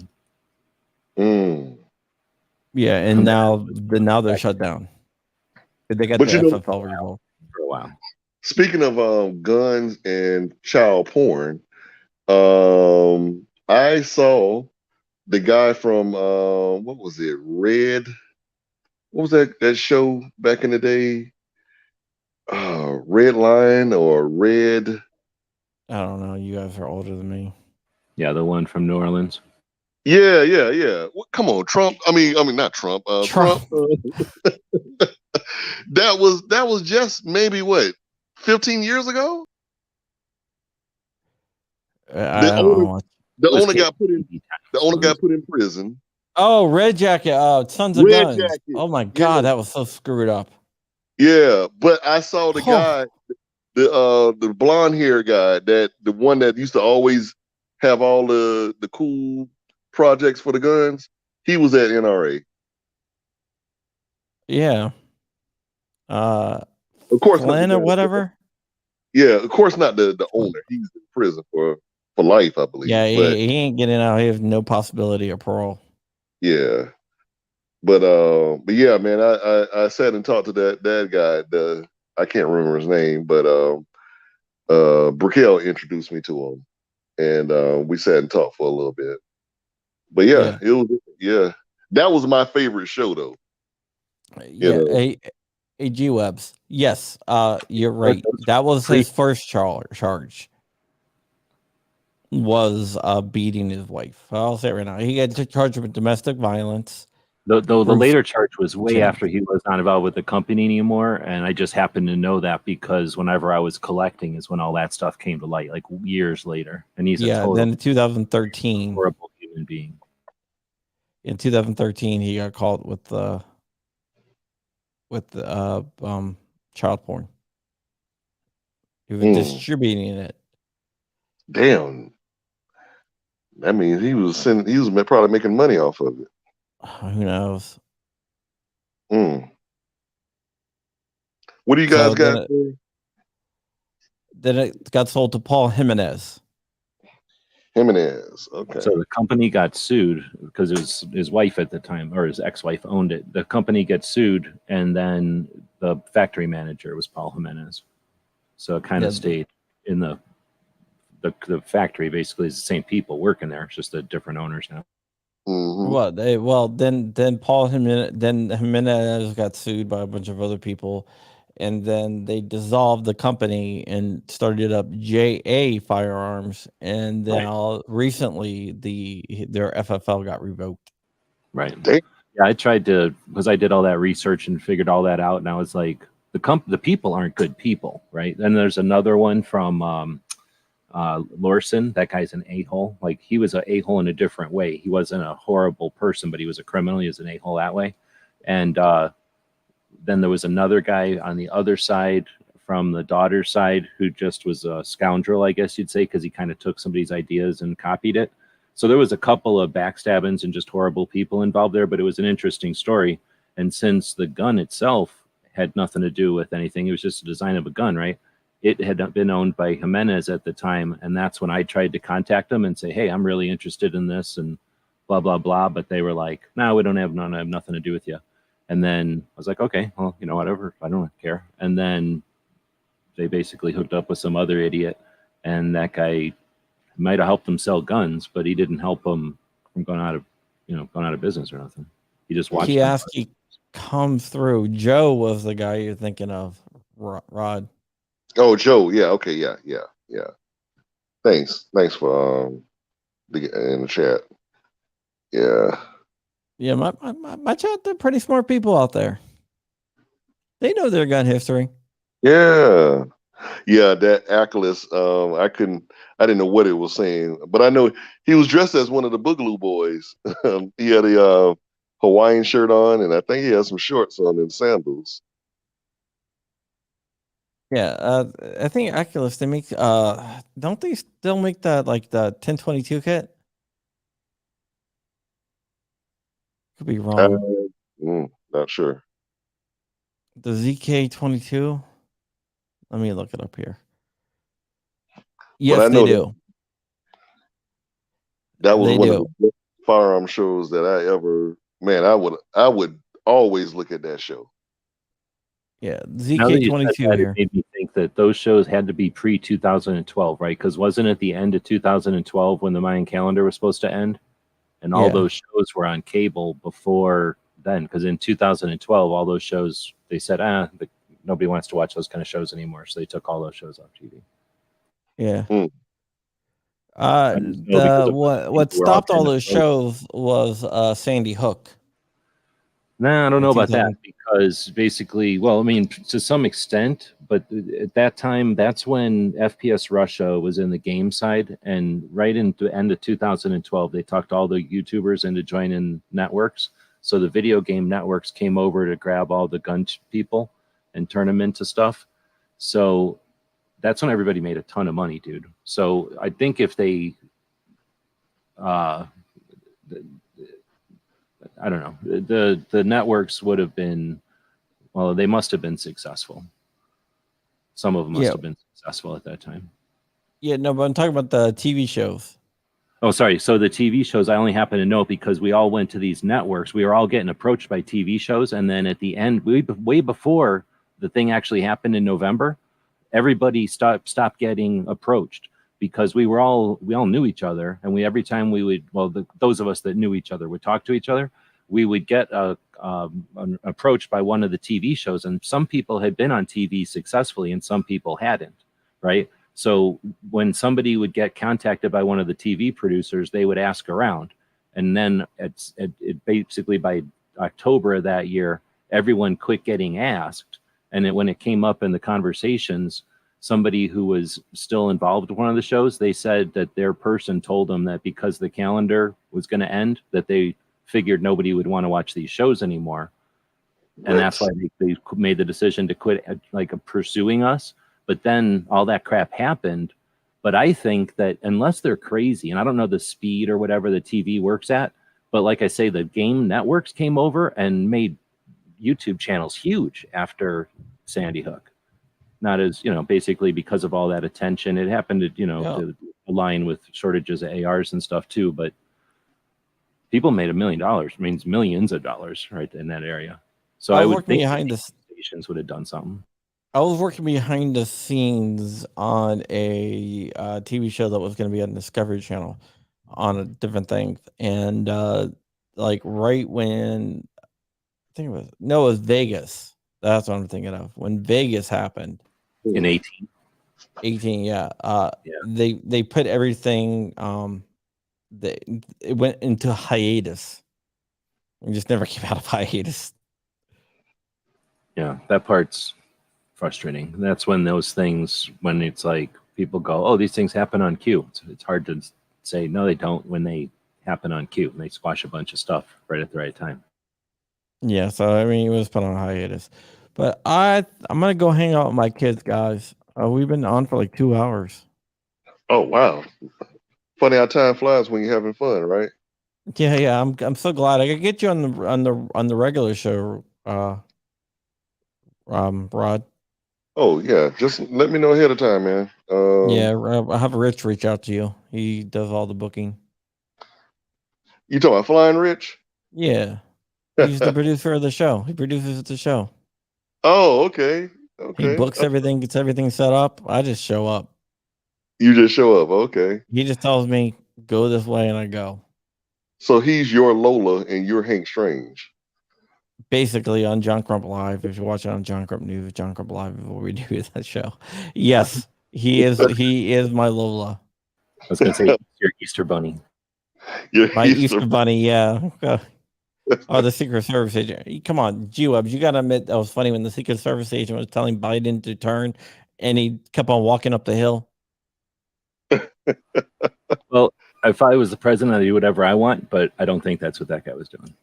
Yeah, and now they're shut down. They got But the you know- FFL revoked. For a while. Speaking of guns and child porn, I saw the guy from what was it? Red. What was that show back in the day? Red Line or Red? I don't know. You guys are older than me. Yeah, the one from New Orleans. Yeah. What, come on, Trump. I mean, not Trump. Trump. That was just maybe what, 15 years ago. I don't know. The owner got put in prison. Oh, Red Jacket. Oh, Tons of Red Guns. Jacket. Oh my God, that was so screwed up. Yeah, but I saw the guy, the blonde hair guy, the one that used to always have all the cool projects for the guns. He was at NRA. Yeah. Of course, Flynn or whatever. Yeah, of course not the owner. He's in prison for life, I believe. Yeah, but, he ain't getting out. He has no possibility of parole. yeah. But yeah, man, I sat and talked to that guy. I can't remember his name, but Brickell introduced me to him, and we sat and talked for a little bit. But yeah, it was that was my favorite show though. Yeah, A.G. Webbs. Yes, you're right. That was his first charge. Was beating his wife. I'll say it right now. He got charged with domestic violence. The later charge was way after he was not involved with the company anymore, and I just happened to know that because whenever I was collecting is when all that stuff came to light, like years later. And he's a total then in 2013, horrible human being. In 2013, he got caught with child porn. He was distributing it. Damn. That means he was probably making money off of it. Who knows? What do you guys got? Then it got sold to Paul Jimenez. Okay. So the company got sued because it was his wife at the time, or his ex-wife owned it. The company gets sued, and then the factory manager was Paul Jimenez. So it kind of stayed in the factory. Basically, it's the same people working there. It's just the different owners now. Then Paul Jimenez got sued by a bunch of other people, and then they dissolved the company and started up JA Firearms, and then recently their FFL got revoked. Right. Yeah, I tried to, because I did all that research and figured all that out, and I was like, the people aren't good people, right? Then there's another one from Lorson. That guy's an a-hole. Like, he was an a-hole in a different way. He wasn't a horrible person, but he was a criminal. He was an a-hole that way. And then there was another guy on the other side from the daughter's side who just was a scoundrel, I guess you'd say, because he kind of took somebody's ideas and copied it. So there was a couple of backstabbings and just horrible people involved there, but it was an interesting story. And since the gun itself had nothing to do with anything, it was just a design of a gun, right? It had been owned by Jimenez at the time, and that's when I tried to contact them and say, hey, I'm really interested in this and blah, blah, blah. But they were like, no, we don't have nothing to do with you. And then I was like, okay, well, whatever. I don't care. And then they basically hooked up with some other idiot, and that guy might have helped them sell guns, but he didn't help them from going out of business or nothing. He just watched. Kioski comes through. Joe was the guy you're thinking of, Rod. Oh, Joe. Yeah. Okay. Yeah. Thanks for in the chat. Yeah. Yeah, my chat, they're pretty smart people out there. They know their gun history. Yeah. Yeah, that Ackless, I didn't know what it was saying, but I know he was dressed as one of the Boogaloo Boys. He had a Hawaiian shirt on, and I think he had some shorts on and sandals. Yeah, I think Oculus, they make don't they still make that like the 1022 kit? Could be wrong. Not sure. The ZK22. Let me look it up here. Yes, I know they do. That was They one do. of the firearm shows that I ever. Man, I would always look at that show. Yeah, Now that you said ZK22 that, here. it made me think that those shows had to be pre 2012, right? Because wasn't it the end of 2012 when the Mayan calendar was supposed to end? And all Yeah. those shows were on cable before then. Because in 2012, all those shows, they said, nobody wants to watch those kind of shows anymore. So they took all those shows off TV. Yeah. Hmm. just know because of What people were all stopped all kind of those frozen. shows was Sandy Hook. Nah, I don't in know about 2000. that because basically, well, I mean, to some extent, but at that time, that's when FPS Russia was in the game side, and right into the end of 2012, they talked all the YouTubers into joining networks. So the video game networks came over to grab all the gun people and turn them into stuff. So that's when everybody made a ton of money, dude. So I think if they, I don't know, the networks would have been, well, they must have been successful. Some of them must Yeah. have been successful at that time. Yeah, no, but I'm talking about the TV shows. Oh, sorry. So the TV shows, I only happen to know because we all went to these networks. We were all getting approached by TV shows. And then at the end, way before the thing actually happened in November, everybody stopped getting approached because we all knew each other. And every time we would, well, those of us that knew each other would talk to each other, we would get approached by one of the TV shows. And some people had been on TV successfully and some people hadn't, right? So when somebody would get contacted by one of the TV producers, they would ask around. And then it basically by October of that year, everyone quit getting asked. And when it came up in the conversations, somebody who was still involved with one of the shows, they said that their person told them that because the calendar was going to end, that they figured nobody would want to watch these shows anymore. And that's why they made the decision to quit pursuing us. But then all that crap happened. But I think that unless they're crazy, and I don't know the speed or whatever the TV works at, but like I say, the game networks came over and made YouTube channels huge after Sandy Hook. Not as, basically because of all that attention. It happened to, to align with shortages of ARs and stuff too. But people made $1 million, means millions of dollars right in that area. So I would think behind the stations would have done something. I was working behind the scenes on a TV show that was going to be on Discovery Channel on a different thing. And right when it was Vegas. That's what I'm thinking of. When Vegas happened. In 18. 18, yeah. They put everything, it went into hiatus. We just never came out of hiatus. Yeah, that part's frustrating. That's when those things, when it's like people go, oh, these things happen on cue. It's hard to say, no, they don't when they happen on cue and they squash a bunch of stuff right at the right time. Yeah, so I mean, it was put on hiatus. But I'm going to go hang out with my kids, guys. We've been on for like 2 hours. Oh, wow. Funny how time flies when you're having fun, right? Yeah. I'm so glad I could get you on the regular show, Rod. Oh yeah, just let me know ahead of time, man. Yeah, I'll have Rich reach out to you. He does all the booking. You talking about Flying Rich? Yeah, he's the producer of the show. He produces the show. Oh, okay. He books everything, gets everything set up. I just show up. You just show up, okay. He just tells me, go this way, and I go. So he's your Lola and you're Hank Strange. Basically on John Crump Live. If you watch it on John Crump News, John Crump Live before we do that show. Yes, he is my Lola. I was gonna say your Easter bunny. Your My Easter Easter Bunny, yeah. Oh, the Secret Service agent. Come on, G-Webs, you got to admit that was funny when the Secret Service agent was telling Biden to turn and he kept on walking up the hill. Well, if I was the president, I'd do whatever I want, but I don't think that's what that guy was doing.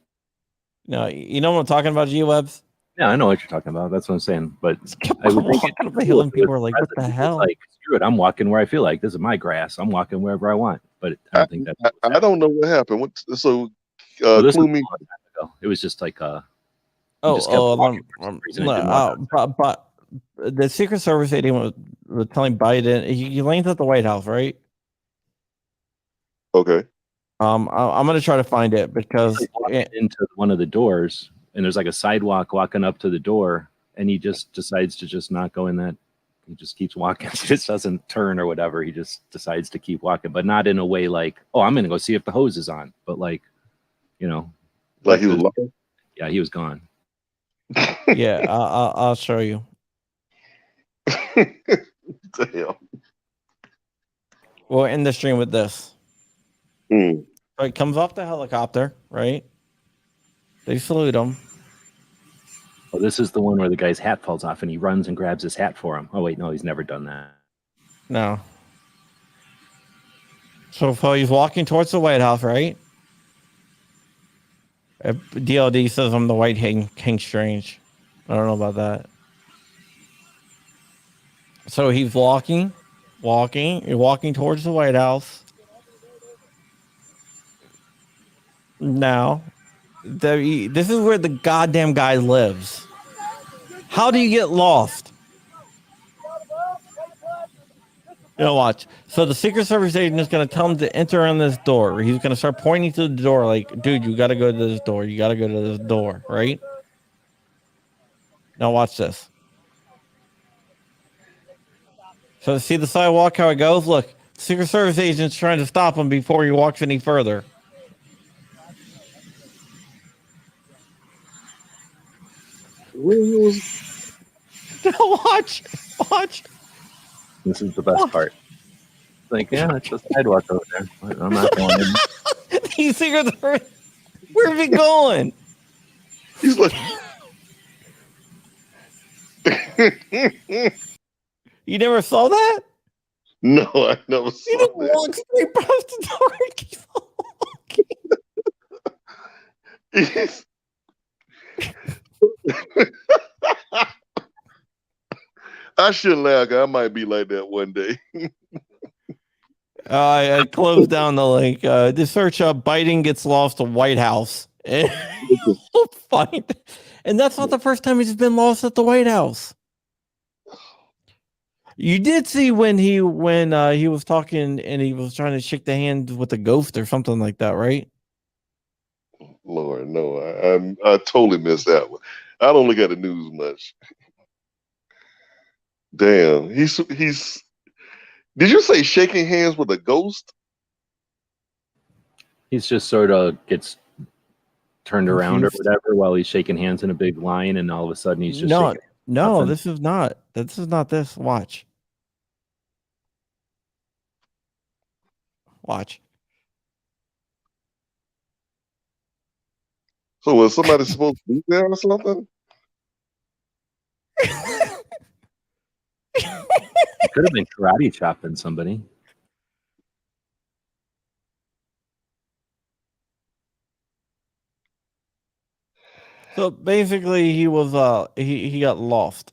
No, you know what I'm talking about, G-Webs? Yeah, I know what you're talking about. That's what I'm saying. But He kept I would on think walking up the hill and people were like, what the hell? Like, screw it, I'm walking where I feel like. This is my grass. I'm walking wherever I want. But I don't think that's what I don't know what happened. this Clue was me. a long time ago. It was just like just kept but the Secret Service agent was telling Biden, he lands at the White House, right? Okay. I'm going to try to find it because into one of the doors, and there's like a sidewalk walking up to the door, and he just decides to just not go in that. He just keeps walking. He just doesn't turn or whatever. He just decides to keep walking, but not in a way like, oh, I'm going to go see if the hose is on. But like, Like he was lost? Yeah, he was gone. yeah, I'll show you. Damn. We'll end the stream with this. Mm. So he comes off the helicopter, right? They salute him. Oh, this is the one where the guy's hat falls off and he runs and grabs his hat for him. Oh, wait, no, he's never done that. No. So he's walking towards the White House, right? DLD says I'm the White King Strange. I don't know about that. So he's walking towards the White House. Now, this is where the goddamn guy lives. How do you get lost? Watch. So the Secret Service agent is going to tell him to enter on this door. He's going to start pointing to the door like, dude, you got to go to this door. You got to go to this door, right? Now watch this. So see the sidewalk, how it goes? Look, Secret Service agent's trying to stop him before he walks any further. Watch. This is the best part. Like, yeah, it's a sidewalk over there. I'm not going in. He's Secret Service. Where's he going? He's like, you never saw that? no, I never You saw didn't that. walk straight past the door and keep on walking. I shouldn't laugh. I might be like that one day. I closed down the link. To search up Biden gets lost to White House. You'll find. And that's not the first time he's been lost at the White House. You did see when he was talking and he was trying to shake the hand with the ghost or something like that, right? Lord, no, I totally missed that one. I don't look at the news much. Damn, he's. Did you say shaking hands with a ghost? He's just sort of gets turned around or whatever while he's shaking hands in a big line, and all of a sudden he's just shaking. No, Nothing. this is not. This is not this. Watch. So was somebody supposed to be there or something? Could have been karate chopping somebody. So basically, he was he got lost.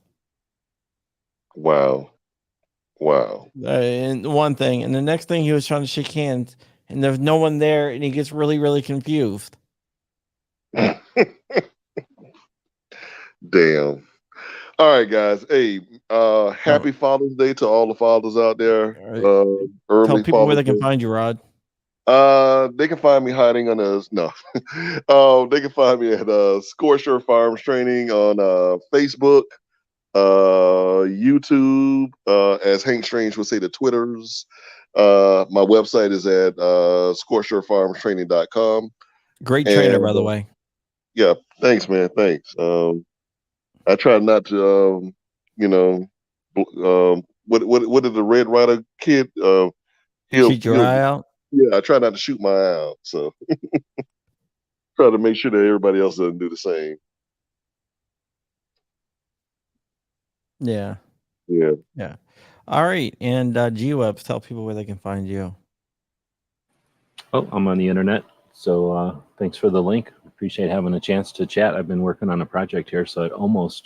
Wow. And one thing, and the next thing he was trying to shake hands, and there's no one there, and he gets really, really confused. Damn. All right, guys. Hey, happy Father's Day to all the fathers out there. Tell people where they can find you, Rod. They can find me hiding on they can find me at Scorcher Farms Training on Facebook, YouTube, as Hank Strange would say, the Twitters. My website is at scorcherfarmstraining.com. Great trainer, by the way. Yeah, thanks, man. Thanks. I try not to, what did the Red Rider kid? Cheat your eye out. Yeah, I try not to shoot my eye out. So try to make sure that everybody else doesn't do the same. Yeah. Yeah. Yeah. All right. And G-Webs, tell people where they can find you. Oh, I'm on the internet. So thanks for the link. Appreciate having a chance to chat. I've been working on a project here, so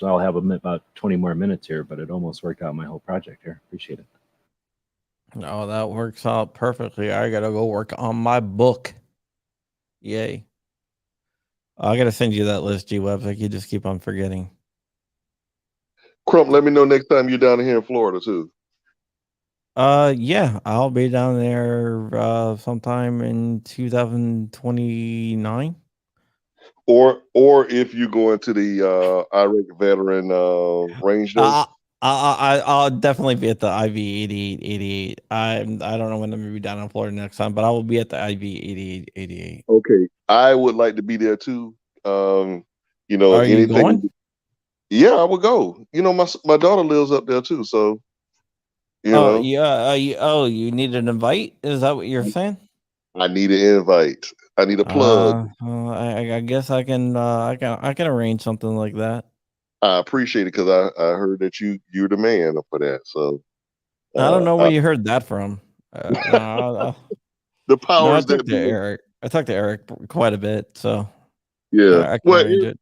I'll have about 20 more minutes here, but it almost worked out my whole project here. Appreciate it. Oh, that works out perfectly. I gotta go work on my book. Yay. I gotta send you that list, G-Webs. Like you just keep on forgetting. Crump, let me know next time you're down here in Florida too. Yeah, I'll be down there sometime in 2029. Or if you go into the Iraq Veteran Range Day. I'll definitely be at the IV 8888. I don't know when I'm gonna be down in Florida next time, but I will be at the IV 8888. Okay, I would like to be there too. You know, Are you anything. going? Yeah, I would go. You know, my daughter lives up there too, so you know. Yeah. You need an invite? Is that what you're saying? I need an invite. I need a plug. I guess I can arrange something like that. I appreciate it because I heard that you're the man for that. So I don't know where you heard that from. the No, I powers talked that to be. Eric. I talked to Eric quite a bit, so Yeah. I can arrange it.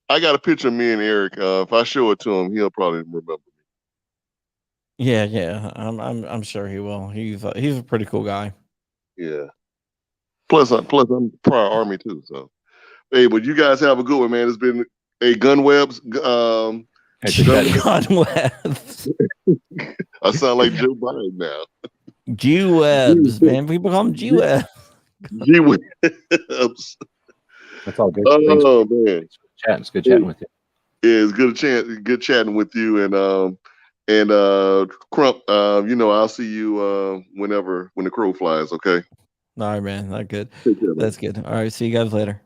I got a picture of me and Eric. If I show it to him, he'll probably remember me. Yeah. I'm sure he will. He's a pretty cool guy. Yeah. Plus I'm prior Army too. So, hey, but you guys have a good one, man. It's been Gun Webs. God Webs. I sound like Joe Biden now. G Webs, man. People call him G Webs. G Webs. That's all good. Oh man, man, it's good chatting with you. Yeah, it's good chatting with you and Crump. You know, I'll see you when the crow flies. Okay. All right, man. Not good. Take care, man. That's good. All right. See you guys later.